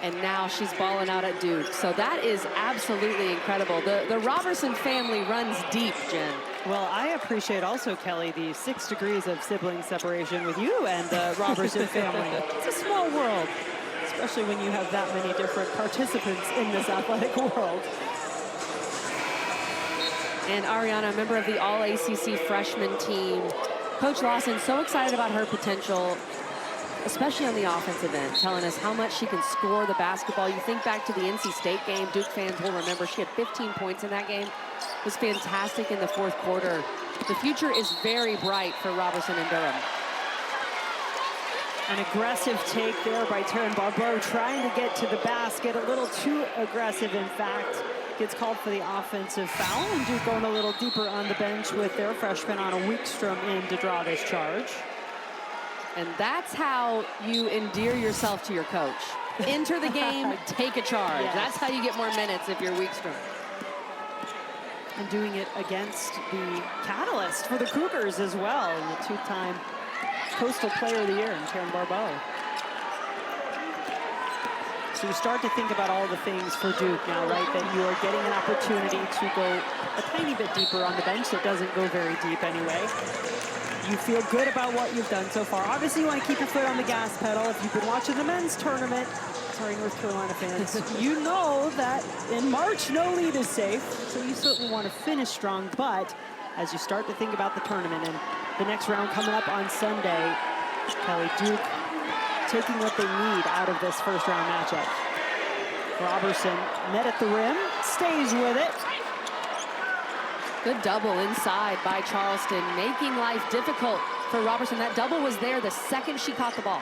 Speaker 2: And now she's balling out at Duke. So that is absolutely incredible. The Robertson family runs deep, Jen.
Speaker 1: Well, I appreciate also, Kelly, the 6 degrees of sibling separation with you and the Robertson family. It's a small world, especially when you have that many different participants in this athletic world.
Speaker 2: And Ariana, a member of the All-ACC freshman team. Coach Lawson, so excited about her potential, especially on the offensive end, telling us how much she can score the basketball. You think back to the NC State game, Duke fans will remember she had 15 points in that game. Was fantastic in the 4th quarter. The future is very bright for Robertson and Durham.
Speaker 1: An aggressive take there by Taryn Barbeau, trying to get to the basket. A little too aggressive, in fact. Gets called for the offensive foul, and Duke going a little deeper on the bench with their freshman on a Weekstrom in to draw this charge.
Speaker 2: And that's how you endear yourself to your coach. Enter the game, take a charge.
Speaker 1: Yes.
Speaker 2: That's how you get more minutes if you're Weekstrom.
Speaker 1: And doing it against the catalyst for the Cougars as well, and the 2-time Coastal Player of the Year in Taryn Barbeau. So you start to think about all the things for Duke now, right? That you are getting an opportunity to go a tiny bit deeper on the bench that doesn't go very deep anyway. You feel good about what you've done so far. Obviously, you want to keep your foot on the gas pedal. If you've been watching the men's tournament, sorry, North Carolina fans, you know that in March, no lead is safe. So you certainly want to finish strong. But as you start to think about the tournament and the next round coming up on Sunday, Kelly, Duke taking what they need out of this first round matchup. Robertson met at the rim, stays with it.
Speaker 2: Good double inside by Charleston, making life difficult for Robertson. That double was there the second she caught the ball.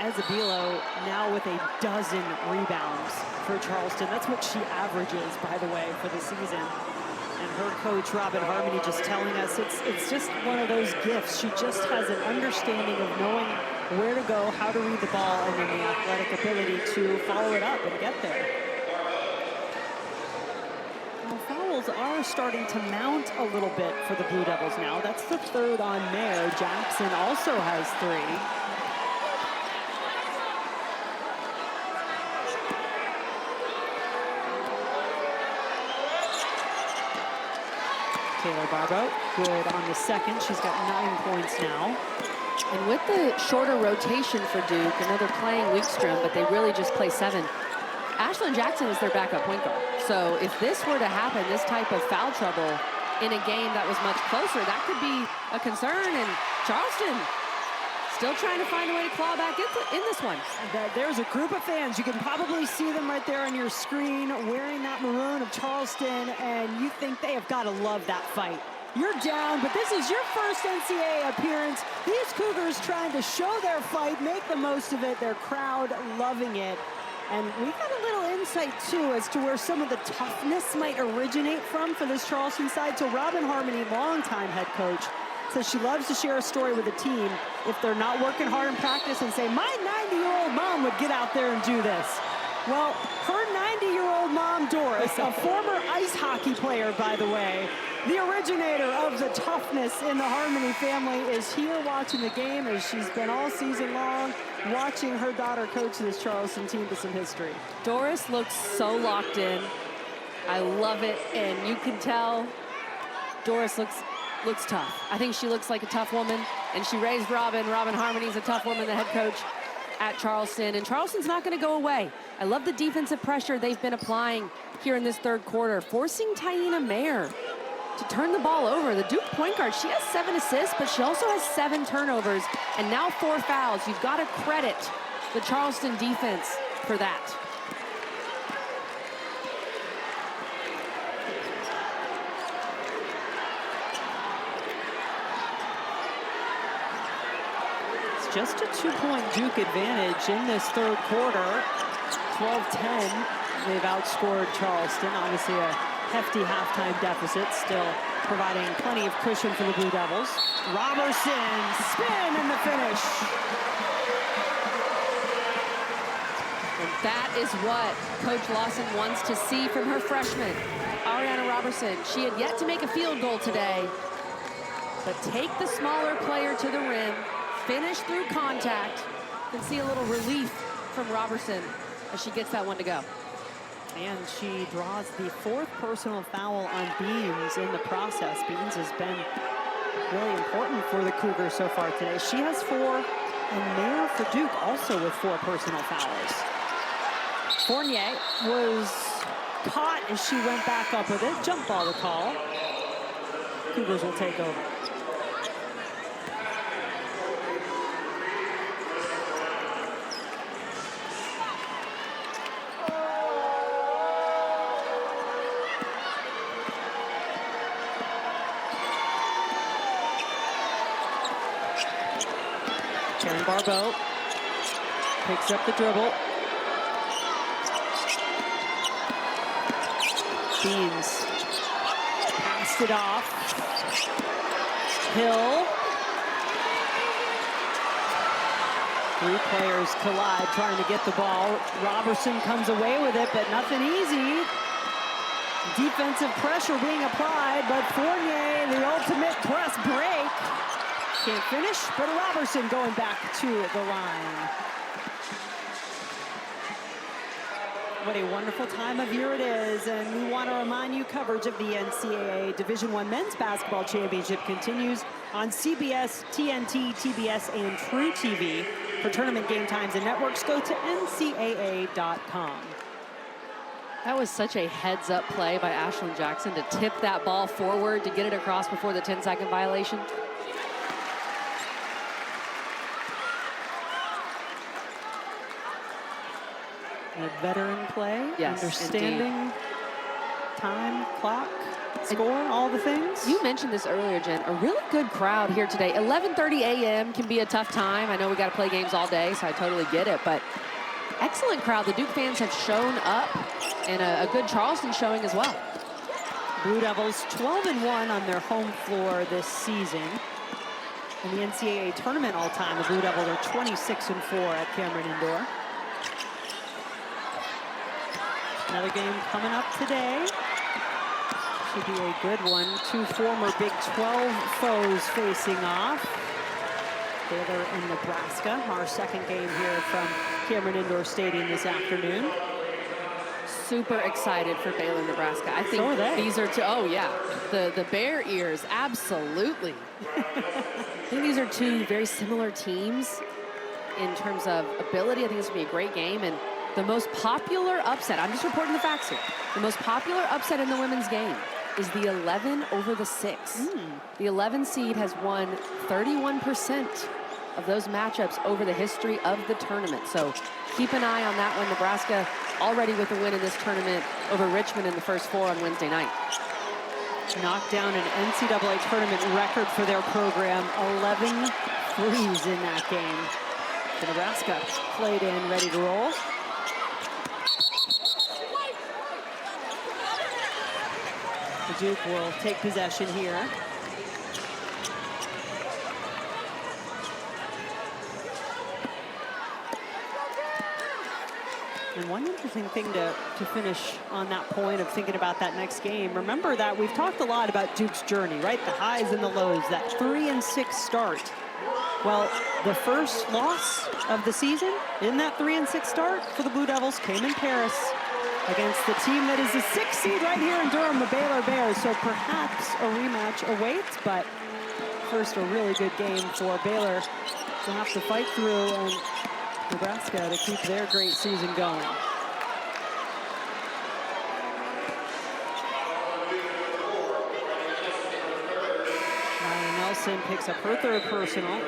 Speaker 1: Ezebilo now with a dozen rebounds for Charleston. That's what she averages, by the way, for the season. And her coach, Robin Harmony, just telling us it's just one of those gifts. She just has an understanding of knowing where to go, how to read the ball, and then the athletic ability to follow it up and get there. Well, fouls are starting to mount a little bit for the Blue Devils now. That's the third on Mare. Jackson also has 3. Taylor Barbeau, good on the second. She's got 9 points now.
Speaker 2: And with the shorter rotation for Duke, I know they're playing Weekstrom, but they really just play 7. Ashlyn Jackson is their backup point guard. So if this were to happen, this type of foul trouble in a game that was much closer, that could be a concern. And Charleston still trying to find a way to claw back in this one.
Speaker 1: There's a group of fans. You can probably see them right there on your screen wearing that maroon of Charleston, and you think they have got to love that fight. You're down, but this is your first NCAA appearance. These Cougars trying to show their fight, make the most of it. Their crowd loving it. And we got a little insight, too, as to where some of the toughness might originate from for this Charleston side. So Robin Harmony, longtime head coach, says she loves to share a story with a team if they're not working hard in practice and say, my 90-year-old mom would get out there and do this. Well, her 90-year-old mom, Doris, a former ice hockey player, by the way, the originator of the toughness in the Harmony family, is here watching the game as she's been all season long, watching her daughter coach this Charleston team to some history.
Speaker 2: Doris looks so locked in. I love it, and you can tell Doris looks tough. I think she looks like a tough woman, and she raised Robin. Robin Harmony's a tough woman, the head coach at Charleston, and Charleston's not going to go away. I love the defensive pressure they've been applying here in this third quarter, forcing Taina Mare to turn the ball over. The Duke point guard, she has 7 assists, but she also has 7 turnovers and now 4 fouls. You've got to credit the Charleston defense for that.
Speaker 1: It's just a 2-point Duke advantage in this third quarter. 12-10, they've outscored Charleston. Obviously a hefty halftime deficit, still providing plenty of cushion for the Blue Devils. Robertson, spin and the finish.
Speaker 2: And that is what Coach Lawson wants to see from her freshman, Ariana Robertson. She had yet to make a field goal today, but take the smaller player to the rim, finish through contact. You can see a little relief from Robertson as she gets that one to go.
Speaker 1: And she draws the 4th personal foul on Beans in the process. Beans has been really important for the Cougars so far today. She has 4, and Mare for Duke also with 4 personal fouls. Fournier was caught as she went back up with it. Jump ball to call. Cougars will take over. Karen Barbeau picks up the dribble. Beans passed it off. Hill. 3 players collide trying to get the ball. Robertson comes away with it, but nothing easy. Defensive pressure being applied, but Fournier, the ultimate press break. Can't finish, but Robertson going back to the line. What a wonderful time of year it is, and we want to remind you coverage of the NCAA Division I Men's Basketball Championship continues on CBS, TNT, TBS, and True TV. For tournament game times and networks, go to ncaa.com.
Speaker 2: That was such a heads-up play by Ashlyn Jackson to tip that ball forward to get it across before the 10-second violation.
Speaker 1: A veteran play,
Speaker 2: yes,
Speaker 1: understanding
Speaker 2: indeed.
Speaker 1: time, clock. score, all the things.
Speaker 2: You mentioned this earlier, Jen. A really good crowd here today. 11:30 a.m. can be a tough time. I know we got to play games all day, so I totally get it. But excellent crowd. The Duke fans have shown up, and a good Charleston showing as well.
Speaker 1: Blue Devils 12-1 on their home floor this season. In the NCAA tournament all time, the Blue Devils are 26-4 at Cameron Indoor. Another game coming up today. Should be a good one. Two former Big 12 foes facing off. Baylor and Nebraska, our second game here from Cameron Indoor Stadium this afternoon.
Speaker 2: Super excited for Baylor, Nebraska. I think
Speaker 1: so are they.
Speaker 2: These are two, oh yeah, the Bear Ears, absolutely. I think these are two very similar teams in terms of ability. I think this will be a great game. And the most popular upset, I'm just reporting the facts here. The most popular upset in the women's game is the 11 over the 6. The 11 seed has won 31% of those matchups over the history of the tournament. So keep an eye on that one. Nebraska already with a win in this tournament over Richmond in the first 4 on Wednesday night.
Speaker 1: Knocked down an NCAA tournament record for their program, 11 threes in that game. So Nebraska played in, ready to roll. The Duke will take possession here. And one interesting thing to finish on that point of thinking about that next game, remember that we've talked a lot about Duke's journey, right? The highs and the lows, that 3-6 start. Well, the first loss of the season in that 3-6 start for the Blue Devils came in Paris against the team that is the 6th seed right here in Durham, the Baylor Bears. So perhaps a rematch awaits, but first a really good game for Baylor to have to fight through, and Nebraska to keep their great season going. Ryan Nelson picks up her third personal.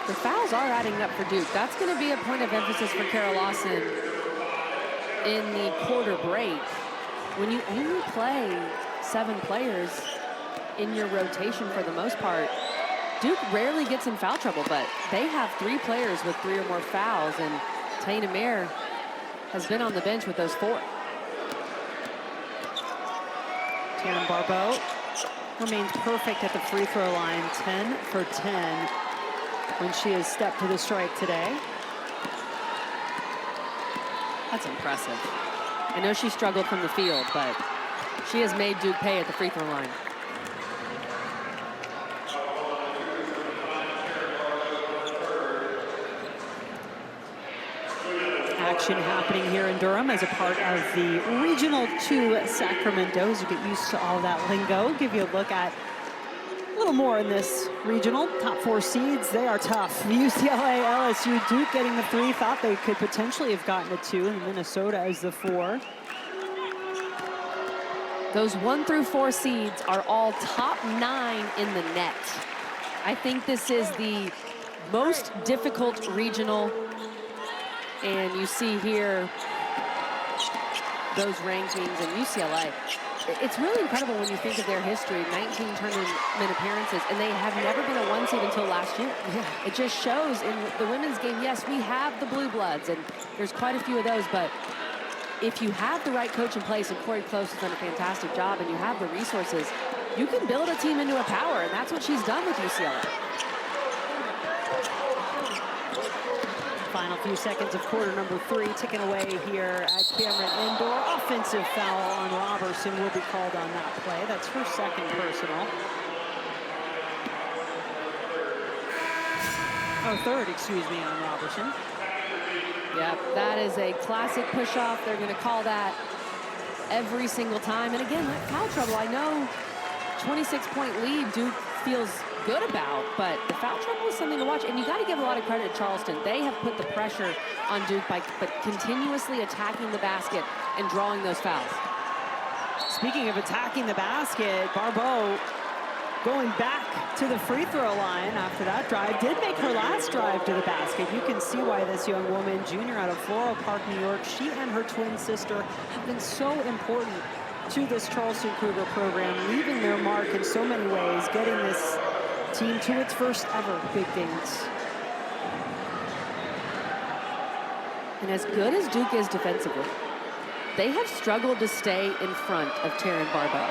Speaker 2: The fouls are adding up for Duke. That's going to be a point of emphasis for Kara Lawson in the quarter break. When you only play 7 players in your rotation for the most part, Duke rarely gets in foul trouble, but they have 3 players with 3 or more fouls, and Taina Mayer has been on the bench with those 4.
Speaker 1: Taryn Barbeau remains perfect at the free throw line, 10 for 10 when she has stepped to the stripe today.
Speaker 2: That's impressive. I know she struggled from the field, but she has made Duke pay at the free throw line.
Speaker 1: Action happening here in Durham as a part of the Regional 2 Sacramento. As you get used to all that lingo, give you a look at a little more in this regional. Top 4 seeds, they are tough. UCLA, LSU, Duke getting the 3. Thought they could potentially have gotten a 2, and Minnesota as the 4.
Speaker 2: Those 1 through 4 seeds are all top 9 in the net. I think this is the most difficult regional. And you see here those rankings in UCLA. It's really incredible when you think of their history, 19 tournament appearances, and they have never been a 1 seed until last year. Yeah. It just shows in the women's game, yes, we have the Blue Bloods, and there's quite a few of those, but if you have the right coach in place, and Corey Close has done a fantastic job, and you have the resources, you can build a team into a power, and that's what she's done with UCLA.
Speaker 1: Final few seconds of quarter number 3 ticking away here at Cameron Indoor. Offensive foul on Robertson will be called on that play. That's her second personal. Or third, excuse me, on Robertson.
Speaker 2: Yeah, that is a classic push-off. They're going to call that every single time. And again, that foul trouble, I know 26-point lead Duke feels good about, but the foul trouble is something to watch. And you got to give a lot of credit to Charleston. They have put the pressure on Duke by continuously attacking the basket and drawing those fouls.
Speaker 1: Speaking of attacking the basket, Barbeau going back to the free throw line after that drive. Did make her last drive to the basket. You can see why this young woman, junior out of Floral Park, New York, she and her twin sister have been so important to this Charleston Cougar program, leaving their mark in so many ways, getting this team to its first ever big dance.
Speaker 2: And as good as Duke is defensively, they have struggled to stay in front of Taryn Barbeau.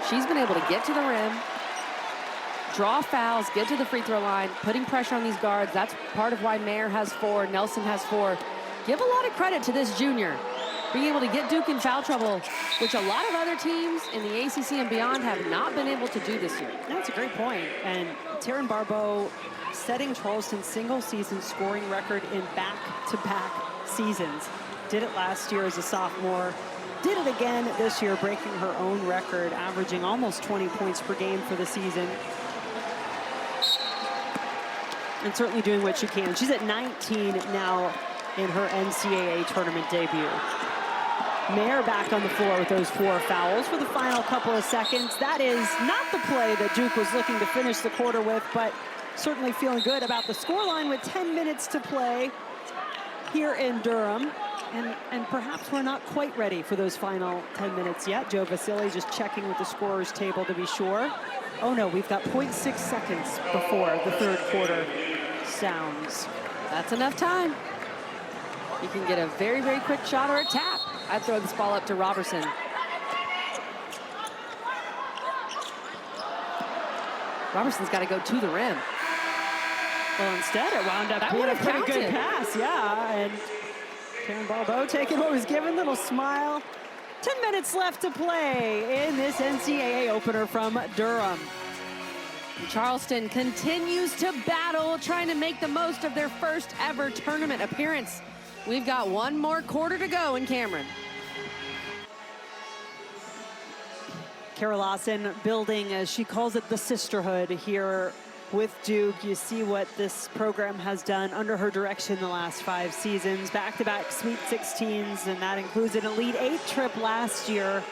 Speaker 2: She's been able to get to the rim, draw fouls, get to the free throw line, putting pressure on these guards. That's part of why Mayer has 4, Nelson has 4. Give a lot of credit to this junior, being able to get Duke in foul trouble, which a lot of other teams in the ACC and beyond have not been able to do this year.
Speaker 1: That's a great point. And Taryn Barbeau setting Charleston's single-season scoring record in back-to-back seasons. Did it last year as a sophomore. Did it again this year, breaking her own record, averaging almost 20 points per game for the season. And certainly doing what she can. She's at 19 now in her NCAA tournament debut. Mayer back on the floor with those 4 fouls for the final couple of seconds. That is not the play that Duke was looking to finish the quarter with, but certainly feeling good about the scoreline with 10 minutes to play here in Durham. And perhaps we're not quite ready for those final 10 minutes yet. Joe Vasili just checking with the scorer's table to be sure. Oh no, we've got 0.6 seconds before the third quarter sounds.
Speaker 2: That's enough time. You can get a very, very quick shot or a tap. I'd throw this ball up to Robertson. Robertson's got to go to the rim.
Speaker 1: Well, instead it wound up being a pretty good pass, yeah. And Taryn Barbeau taking what was given, little smile. 10 minutes left to play in this NCAA opener from Durham.
Speaker 2: Charleston continues to battle, trying to make the most of their first ever tournament appearance. We've got one more quarter to go in Cameron.
Speaker 1: Kara Lawson building, as she calls it, the sisterhood here with Duke. You see what this program has done under her direction the last 5 seasons. Back-to-back Sweet 16s, and that includes an Elite 8 trip last year.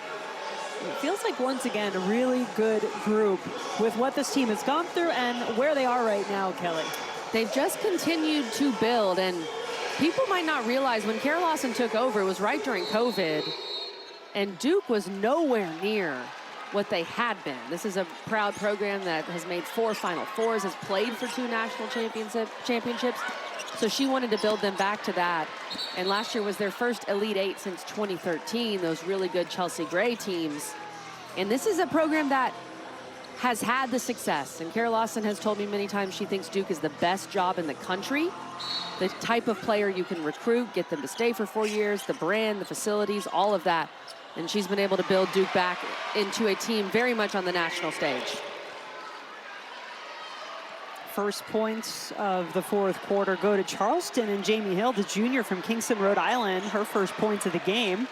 Speaker 1: It feels like, once again, a really good group with what this team has gone through and where they are right now, Kelly.
Speaker 2: They've just continued to build, and people might not realize when Kara Lawson took over, it was right during COVID, and Duke was nowhere near what they had been. This is a proud program that has made 4 Final Fours, has played for 2 national championships. So she wanted to build them back to that. And last year was their first Elite 8 since 2013, those really good Chelsea Gray teams. And this is a program that has had the success. And Kara Lawson has told me many times she thinks Duke is the best job in the country. The type of player you can recruit, get them to stay for 4 years, the brand, the facilities, all of that. And she's been able to build Duke back into a team very much on the national stage.
Speaker 1: First points of the fourth quarter go to Charleston, and Jamie Hill, the junior from Kingston, Rhode Island, her first points of the game.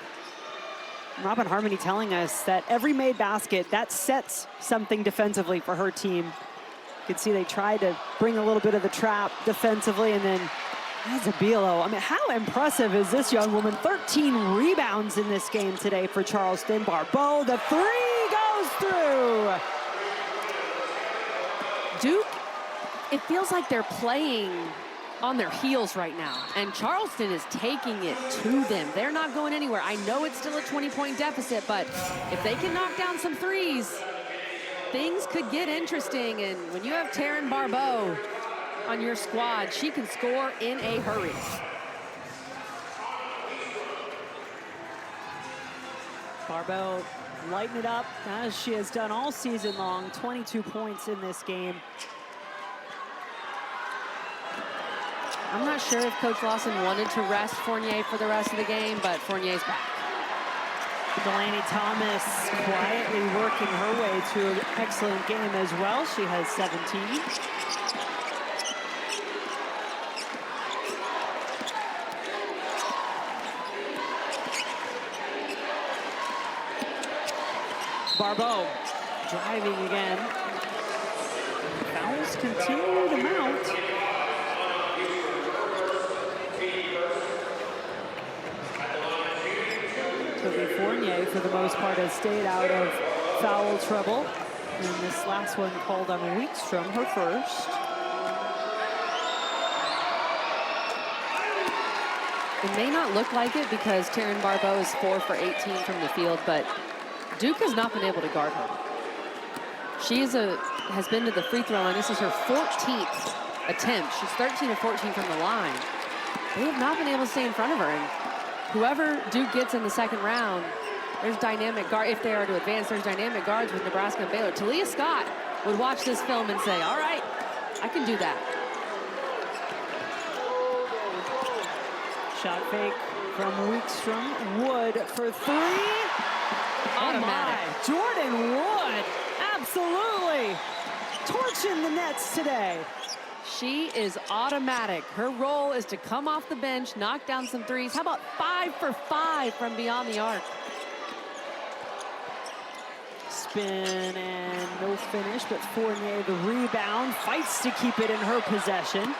Speaker 1: Robin Harmony telling us that every made basket, that sets something defensively for her team. You can see they tried to bring a little bit of the trap defensively, and then Zabilo. I mean, how impressive is this young woman? 13 rebounds in this game today for Charleston. Barbeau, the 3 goes through.
Speaker 2: Duke, it feels like they're playing on their heels right now, and Charleston is taking it to them. They're not going anywhere. I know it's still a 20-point deficit, but if they can knock down some threes, things could get interesting. And when you have Taryn Barbeau on your squad, she can score in a hurry.
Speaker 1: Barbeau lighting it up as she has done all season long. 22 points in this game.
Speaker 2: I'm not sure if Coach Lawson wanted to rest Fournier for the rest of the game, but Fournier's back.
Speaker 1: Delaney Thomas quietly working her way to an excellent game as well. She has 17. Barbeau driving again. Fouls continue to mount. Toby Fournier, for the most part, has stayed out of foul trouble. And this last one called on Weekstrom, her first.
Speaker 2: It may not look like it because Taryn Barbeau is 4 for 18 from the field, but Duke has not been able to guard her. She has been to the free throw line. This is her 14th attempt. She's 13 of 14 from the line. They have not been able to stay in front of her. And whoever Duke gets in the second round, there's dynamic guard. If they are to advance, there's dynamic guards with Nebraska and Baylor. Talia Scott would watch this film and say, all right, I can do that.
Speaker 1: Shot fake from Weekstrom. Wood for three.
Speaker 2: Automatic.
Speaker 1: Oh my. Jordan Wood, absolutely torching the nets today.
Speaker 2: She is automatic. Her role is to come off the bench, knock down some threes. How about 5 for 5 from beyond the arc?
Speaker 1: Spin and no finish, but Fournier the rebound, fights to keep it in her possession.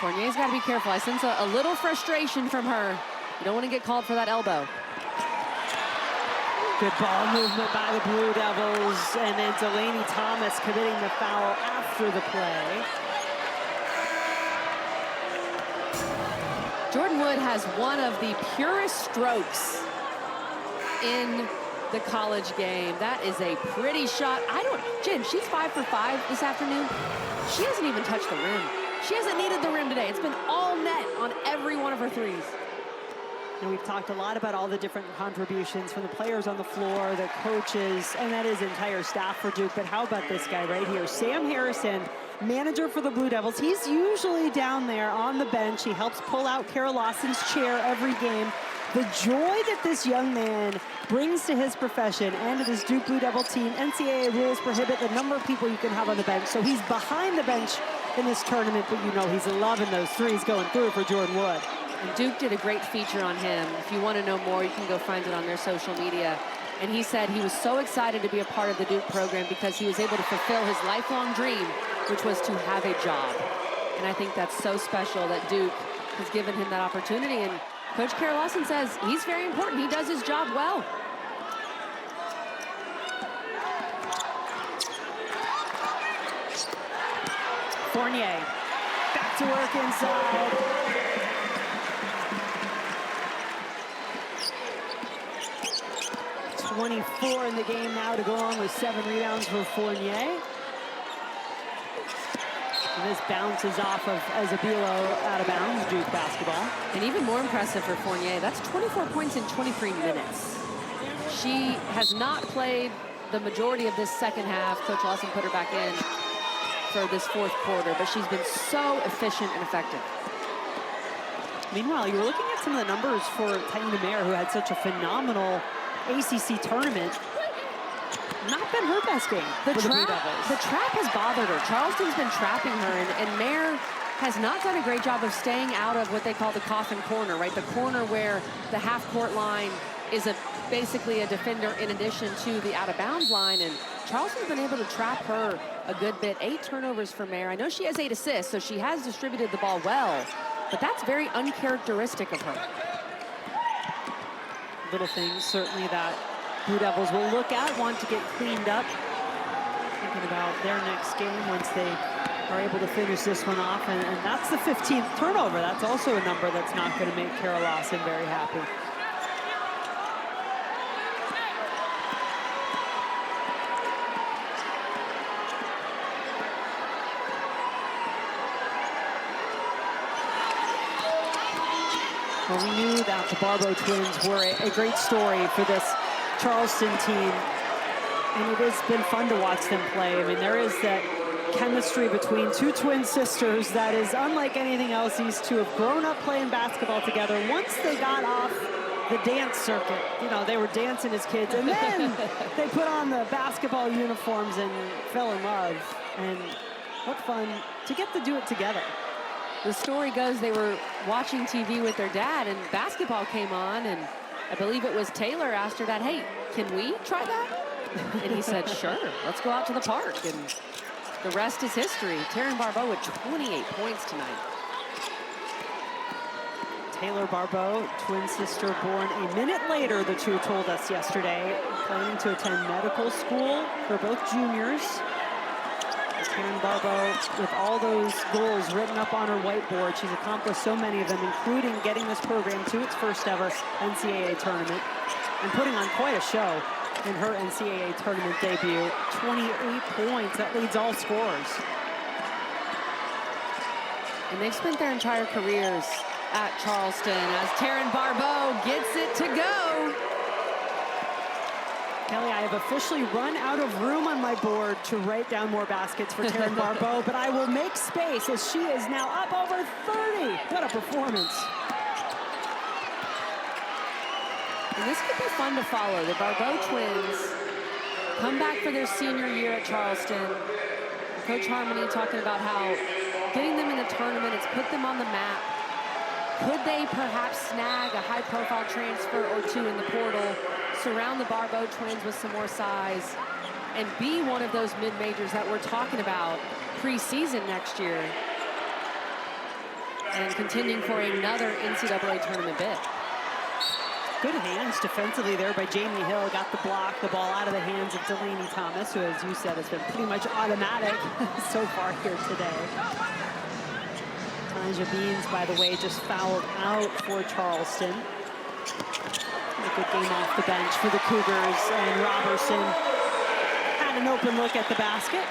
Speaker 2: Fournier's got to be careful. I sense a little frustration from her. You don't want to get called for that elbow.
Speaker 1: Good ball movement by the Blue Devils, and then Delaney Thomas committing the foul after the play.
Speaker 2: Jordan Wood has one of the purest strokes in the college game. That is a pretty shot. Jen, she's 5 for 5 this afternoon. She hasn't even touched the rim. She hasn't needed the rim today. It's been all net on every one of her threes.
Speaker 1: And we've talked a lot about all the different contributions from the players on the floor, the coaches, and that is entire staff for Duke. But how about this guy right here, Sam Harrison, manager for the Blue Devils. He's usually down there on the bench. He helps pull out Kara Lawson's chair every game. The joy that this young man brings to his profession and to this Duke Blue Devil team. NCAA rules prohibit the number of people you can have on the bench, so he's behind the bench in this tournament, but you know he's loving those threes going through for Jordan Wood.
Speaker 2: And Duke did a great feature on him. If you want to know more, you can go find it on their social media. And he said he was so excited to be a part of the Duke program because he was able to fulfill his lifelong dream, which was to have a job. And I think that's so special that Duke has given him that opportunity. And Coach Kara Lawson says he's very important. He does his job well.
Speaker 1: Fournier, back to work inside. .24 in the game now to go on with 7 rebounds for Fournier. And this bounces off of Ezebilo out of bounds, Duke basketball.
Speaker 2: And even more impressive for Fournier, that's 24 points in 23 minutes. She has not played the majority of this second half. Coach Lawson put her back in for this fourth quarter, but she's been so efficient and effective.
Speaker 1: Meanwhile, you were looking at some of the numbers for Taina Mayer, who had such a phenomenal ACC tournament. Not been her best game.
Speaker 2: The trap has bothered her. Charleston's been trapping her, and Mayer has not done a great job of staying out of what they call the coffin corner, right? The corner where the half-court line is basically a defender in addition to the out-of-bounds line, and Charleston's been able to trap her a good bit. 8 turnovers for Mayer. I know she has 8 assists, so she has distributed the ball well, but that's very uncharacteristic of her.
Speaker 1: Little things, certainly, that Blue Devils will look at, want to get cleaned up. Thinking about their next game once they are able to finish this one off, and that's the 15th turnover. That's also a number that's not going to make Kara Lawson very happy. Well, we knew that the Barbeau twins were a great story for this Charleston team, and it has been fun to watch them play. I mean, there is that chemistry between two twin sisters that is unlike anything else. These two have grown up playing basketball together. Once they got off the dance circuit, you know, they were dancing as kids, and then they put on the basketball uniforms and fell in love. And what fun to get to do it together.
Speaker 2: The story goes they were watching TV with their dad, and basketball came on, and I believe it was Taylor asked her dad, hey, can we try that? And he said, sure, let's go out to the park. And the rest is history. Taryn Barbeau with 28 points tonight.
Speaker 1: Taylor Barbeau, twin sister born a minute later, the two told us yesterday, planning to attend medical school. They're both juniors. Karen Barbeau, with all those goals written up on her whiteboard, she's accomplished so many of them, including getting this program to its first ever NCAA tournament and putting on quite a show in her NCAA tournament debut. 28 points, that leads all scorers.
Speaker 2: And they've spent their entire careers at Charleston as Taryn Barbeau gets it to go.
Speaker 1: Kelly, I have officially run out of room on my board to write down more baskets for Taryn Barbeau, but I will make space as she is now up over 30. What a performance.
Speaker 2: And this could be fun to follow. The Barbeau twins come back for their senior year at Charleston. Coach Harmony talking about how getting them in the tournament, it's put them on the map. Could they perhaps snag a high-profile transfer or two in the portal, surround the Barbeau twins with some more size, and be one of those mid-majors that we're talking about preseason next year, and contending for another NCAA tournament bid.
Speaker 1: Good hands defensively there by Jamie Hill. Got the block, the ball out of the hands of Delaney Thomas, who, as you said, has been pretty much automatic so far here today. Taja Beans, by the way, just fouled out for Charleston. A good game off the bench for the Cougars, and Robertson had an open look at the basket.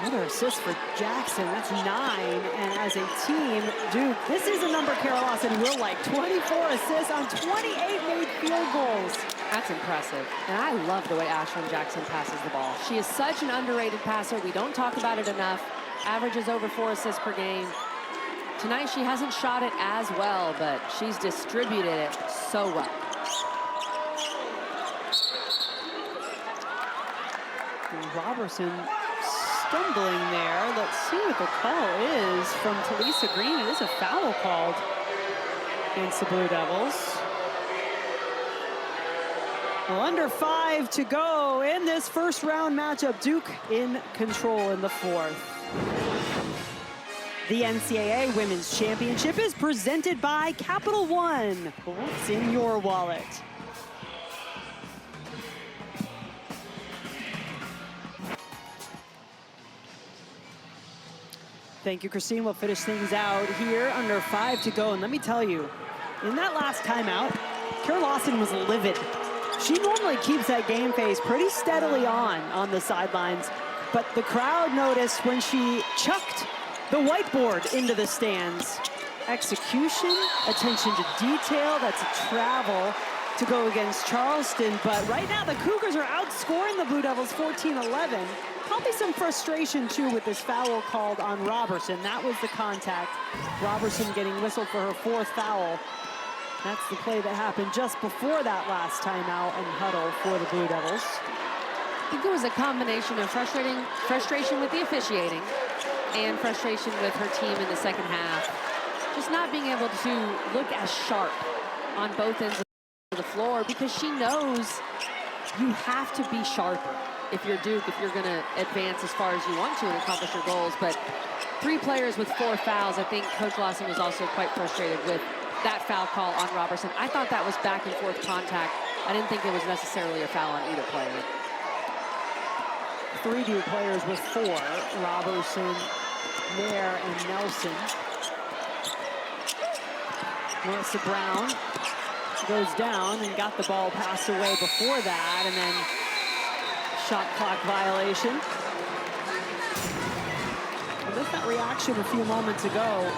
Speaker 1: Another assist for Jackson, that's 9. And as a team, Duke, this is a number Carol Lawson will like. 24 assists on 28 made field goals.
Speaker 2: That's impressive. And I love the way Ashlyn Jackson passes the ball. She is such an underrated passer. We don't talk about it enough. Averages over 4 assists per game. Tonight she hasn't shot it as well, but she's distributed it so well.
Speaker 1: And Robertson stumbling there. Let's see what the call is from Talisa Green. It is a foul called against the Blue Devils. Well, under 5 to go in this first round matchup. Duke in control in the fourth. The NCAA Women's Championship is presented by Capital One. What's in your wallet? Thank you, Christine. We'll finish things out here. Under 5 to go. And let me tell you, in that last timeout, Carol Lawson was livid. She normally keeps that game face pretty steadily on the sidelines. But the crowd noticed when she chucked the whiteboard into the stands. Execution, attention to detail, that's a travel to go against Charleston. But right now, the Cougars are outscoring the Blue Devils 14-11. Probably some frustration, too, with this foul called on Robertson. That was the contact. Robertson getting whistled for her 4th foul. That's the play that happened just before that last timeout and huddle for the Blue Devils.
Speaker 2: I think it was a combination of frustration with the officiating and frustration with her team in the second half. Just not being able to look as sharp on both ends of the floor, because she knows you have to be sharper if you're Duke, if you're going to advance as far as you want to and accomplish your goals. But 3 players with 4 fouls. I think Coach Lawson was also quite frustrated with that foul call on Robertson. I thought that was back and forth contact. I didn't think it was necessarily a foul on either player.
Speaker 1: 3 Duke players with 4. Robertson, Mayer, and Nelson. Melissa Brown goes down and got the ball passed away before that, and then shot clock violation. And with that reaction a few moments ago,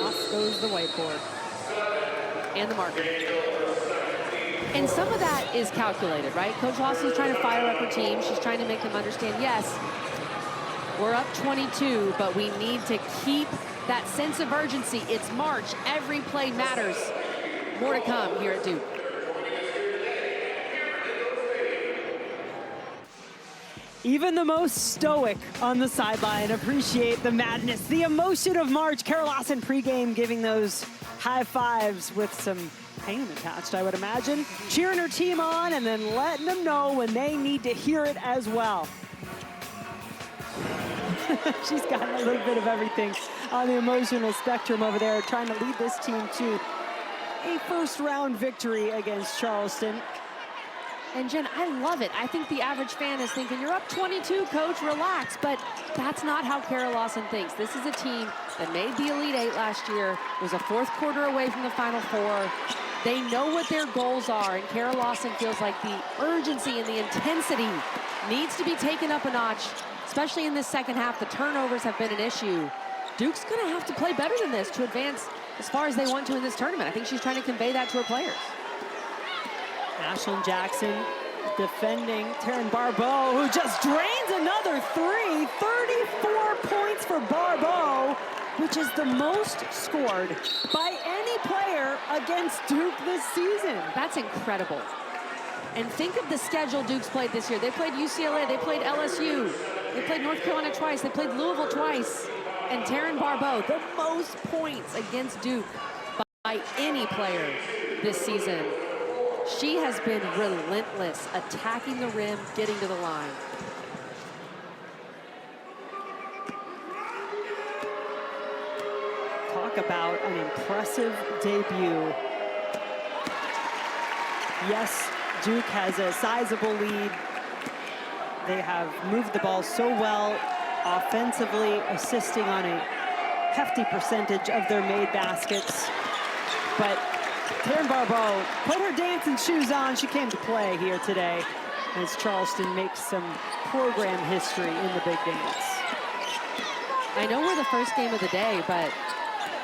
Speaker 1: off goes the whiteboard.
Speaker 2: And the marker. And some of that is calculated, right? Coach Lawson's trying to fire up her team. She's trying to make them understand, yes, we're up 22, but we need to keep that sense of urgency. It's March. Every play matters. More to come here at Duke.
Speaker 1: Even the most stoic on the sideline appreciate the madness, the emotion of March. Carol Lawson pregame giving those high fives with some pain attached, I would imagine. Cheering her team on and then letting them know when they need to hear it as well. She's got a little bit of everything on the emotional spectrum over there, trying to lead this team to a first-round victory against Charleston.
Speaker 2: And Jen, I love it. I think the average fan is thinking, you're up 22, coach, relax. But that's not how Kara Lawson thinks. This is a team that made the Elite Eight last year, was a fourth quarter away from the Final Four. They know what their goals are, and Kara Lawson feels like the urgency and the intensity needs to be taken up a notch, especially in this second half. The turnovers have been an issue. Duke's gonna have to play better than this to advance as far as they want to in this tournament. I think she's trying to convey that to her players.
Speaker 1: Ashlyn Jackson defending Taryn Barbeau, who just drains another three. 34 points for Barbeau, which is the most scored by any player against Duke this season.
Speaker 2: That's incredible. And think of the schedule Duke's played this year. They played UCLA, they played LSU, they played North Carolina twice, they played Louisville twice. And Taryn Barbeau, the most points against Duke by any player this season. She has been relentless, attacking the rim, getting to the line.
Speaker 1: Talk about an impressive debut. Yes, Duke has a sizable lead. They have moved the ball so well offensively, assisting on a hefty percentage of their made baskets. But Taryn Barbeau put her dancing shoes on. She came to play here today as Charleston makes some program history in the big dance.
Speaker 2: I know we're the first game of the day, but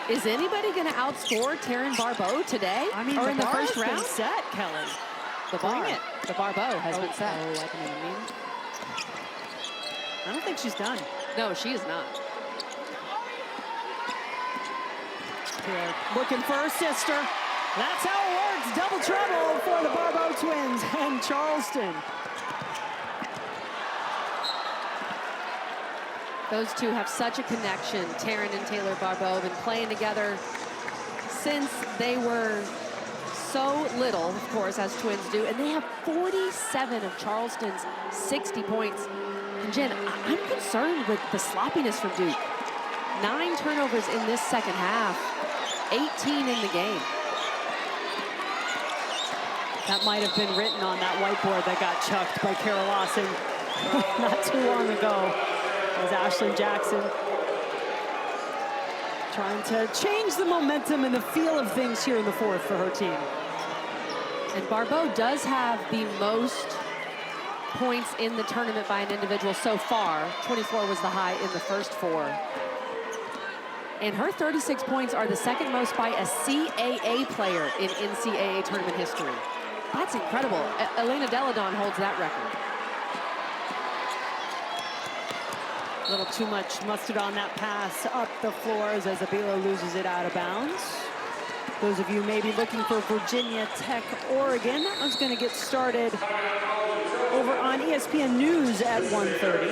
Speaker 2: is anybody going to outscore Taryn Barbeau today?
Speaker 1: I mean,
Speaker 2: or
Speaker 1: the
Speaker 2: in the
Speaker 1: bar
Speaker 2: first
Speaker 1: has been
Speaker 2: round?
Speaker 1: set, Kelly.
Speaker 2: The Barbeau has been set.
Speaker 1: Oh, I mean, I don't think she's done.
Speaker 2: No, she is not.
Speaker 1: Here, looking for her sister. That's how it works. Double trouble for the Barbeau twins and Charleston.
Speaker 2: Those two have such a connection. Taryn and Taylor Barbeau have been playing together since they were so little, of course, as twins do. And they have 47 of Charleston's 60 points. And Jen, I'm concerned with the sloppiness from Duke. 9 turnovers in this second half, 18 in the game.
Speaker 1: That might have been written on that whiteboard that got chucked by Kara Lawson not too long ago. As Ashlyn Jackson trying to change the momentum and the feel of things here in the fourth for her team.
Speaker 2: And Barbeau does have the most points in the tournament by an individual so far. 24 was the high in the first 4. And her 36 points are the second most by a CAA player in NCAA tournament history. That's incredible. Elena Deladon holds that record.
Speaker 1: A little too much mustard on that pass up the floor as Isabella loses it out of bounds. Those of you maybe looking for Virginia Tech, Oregon, that one's going to get started over on ESPN News at 1:30.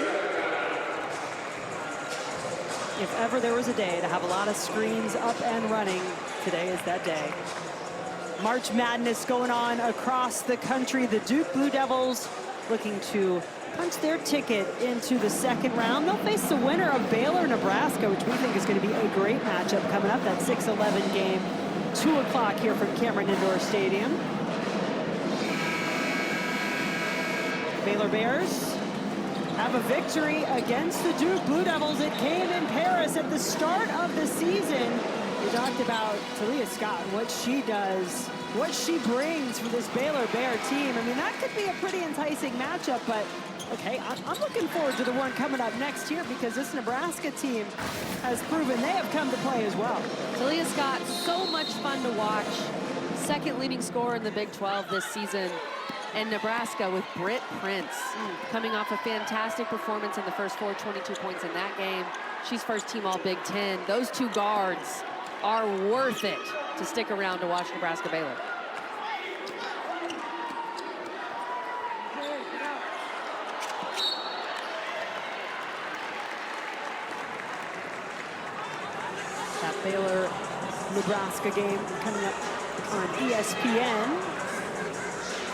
Speaker 1: If ever there was a day to have a lot of screens up and running, today is that day. March Madness going on across the country. The Duke Blue Devils looking to punch their ticket into the second round. They'll face the winner of Baylor, Nebraska, which we think is going to be a great matchup coming up. That 6-11 game, 2 o'clock here from Cameron Indoor Stadium. Baylor Bears have a victory against the Duke Blue Devils. It came in Paris at the start of the season. We talked about Talia Scott, what she does, what she brings for this Baylor Bear team. I mean, that could be a pretty enticing matchup, but okay, I'm looking forward to the one coming up next here because this Nebraska team has proven they have come to play as well.
Speaker 2: Talia Scott, so much fun to watch. Second leading scorer in the Big 12 this season. And Nebraska with Britt Prince coming off a fantastic performance in the first 4, 22 points in that game. She's first team all Big 10. Those two guards are worth it to stick around to watch Nebraska Baylor.
Speaker 1: That Baylor Nebraska game coming up on ESPN.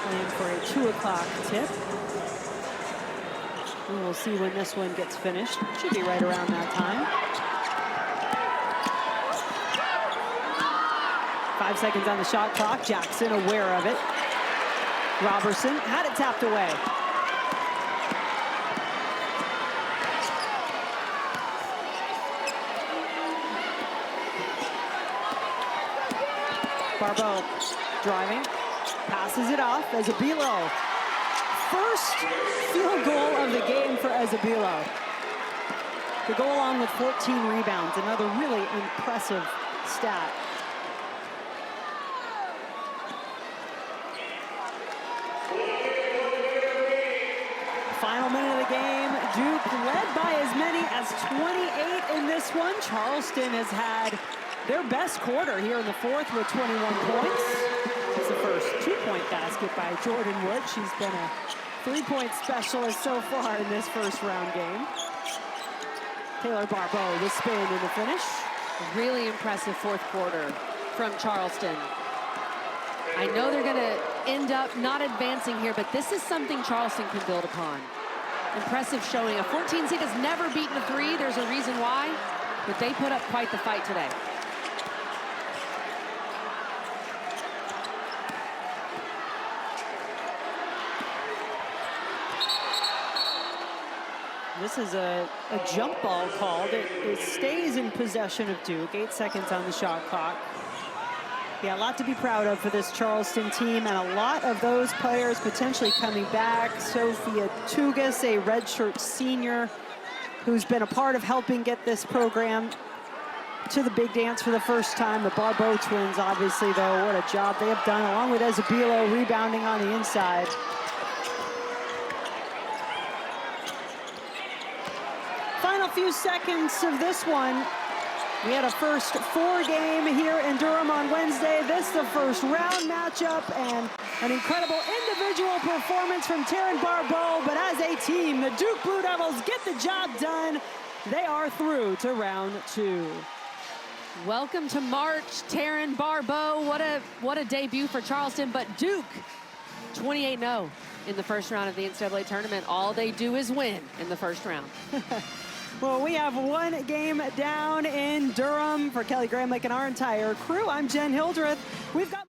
Speaker 1: Playing for a 2 o'clock tip. And we'll see when this one gets finished. Should be right around that time. 5 seconds on the shot clock. Jackson aware of it. Robertson had it tapped away. Barbeau driving, passes it off. Ezebilo. First field goal of the game for Ezebilo. To go along with 14 rebounds, another really impressive stat. Final minute of the game, Duke led by as many as 28 in this one. Charleston has had their best quarter here in the fourth with 21 points. It's the first two-point basket by Jordan Wood. She's been a three-point specialist so far in this first round game. Taylor Barbeau, the spin and the finish.
Speaker 2: Really impressive fourth quarter from Charleston. I know they're going to end up not advancing here, but this is something Charleston can build upon. Impressive showing. A 14 seed has never beaten a three. There's a reason why, but they put up quite the fight today.
Speaker 1: This is a jump ball called. It stays in possession of Duke. 8 seconds on the shot clock. Yeah, a lot to be proud of for this Charleston team, and a lot of those players potentially coming back. Sophia Tugas, a redshirt senior who's been a part of helping get this program to the big dance for the first time. The Barbeau twins, obviously, though, what a job they have done, along with Ezebilo rebounding on the inside. Final few seconds of this one. We had a first four game here in Durham on Wednesday. This the first round matchup, and an incredible individual performance from Taryn Barbeau. But as a team, the Duke Blue Devils get the job done. They are through to round two.
Speaker 2: Welcome to March, Taryn Barbeau. What a debut for Charleston, but Duke 28-0 in the first round of the NCAA tournament. All they do is win in the first round.
Speaker 1: Well, we have one game down in Durham. For Kelly Gramlich and our entire crew, I'm Jen Hildreth. We've got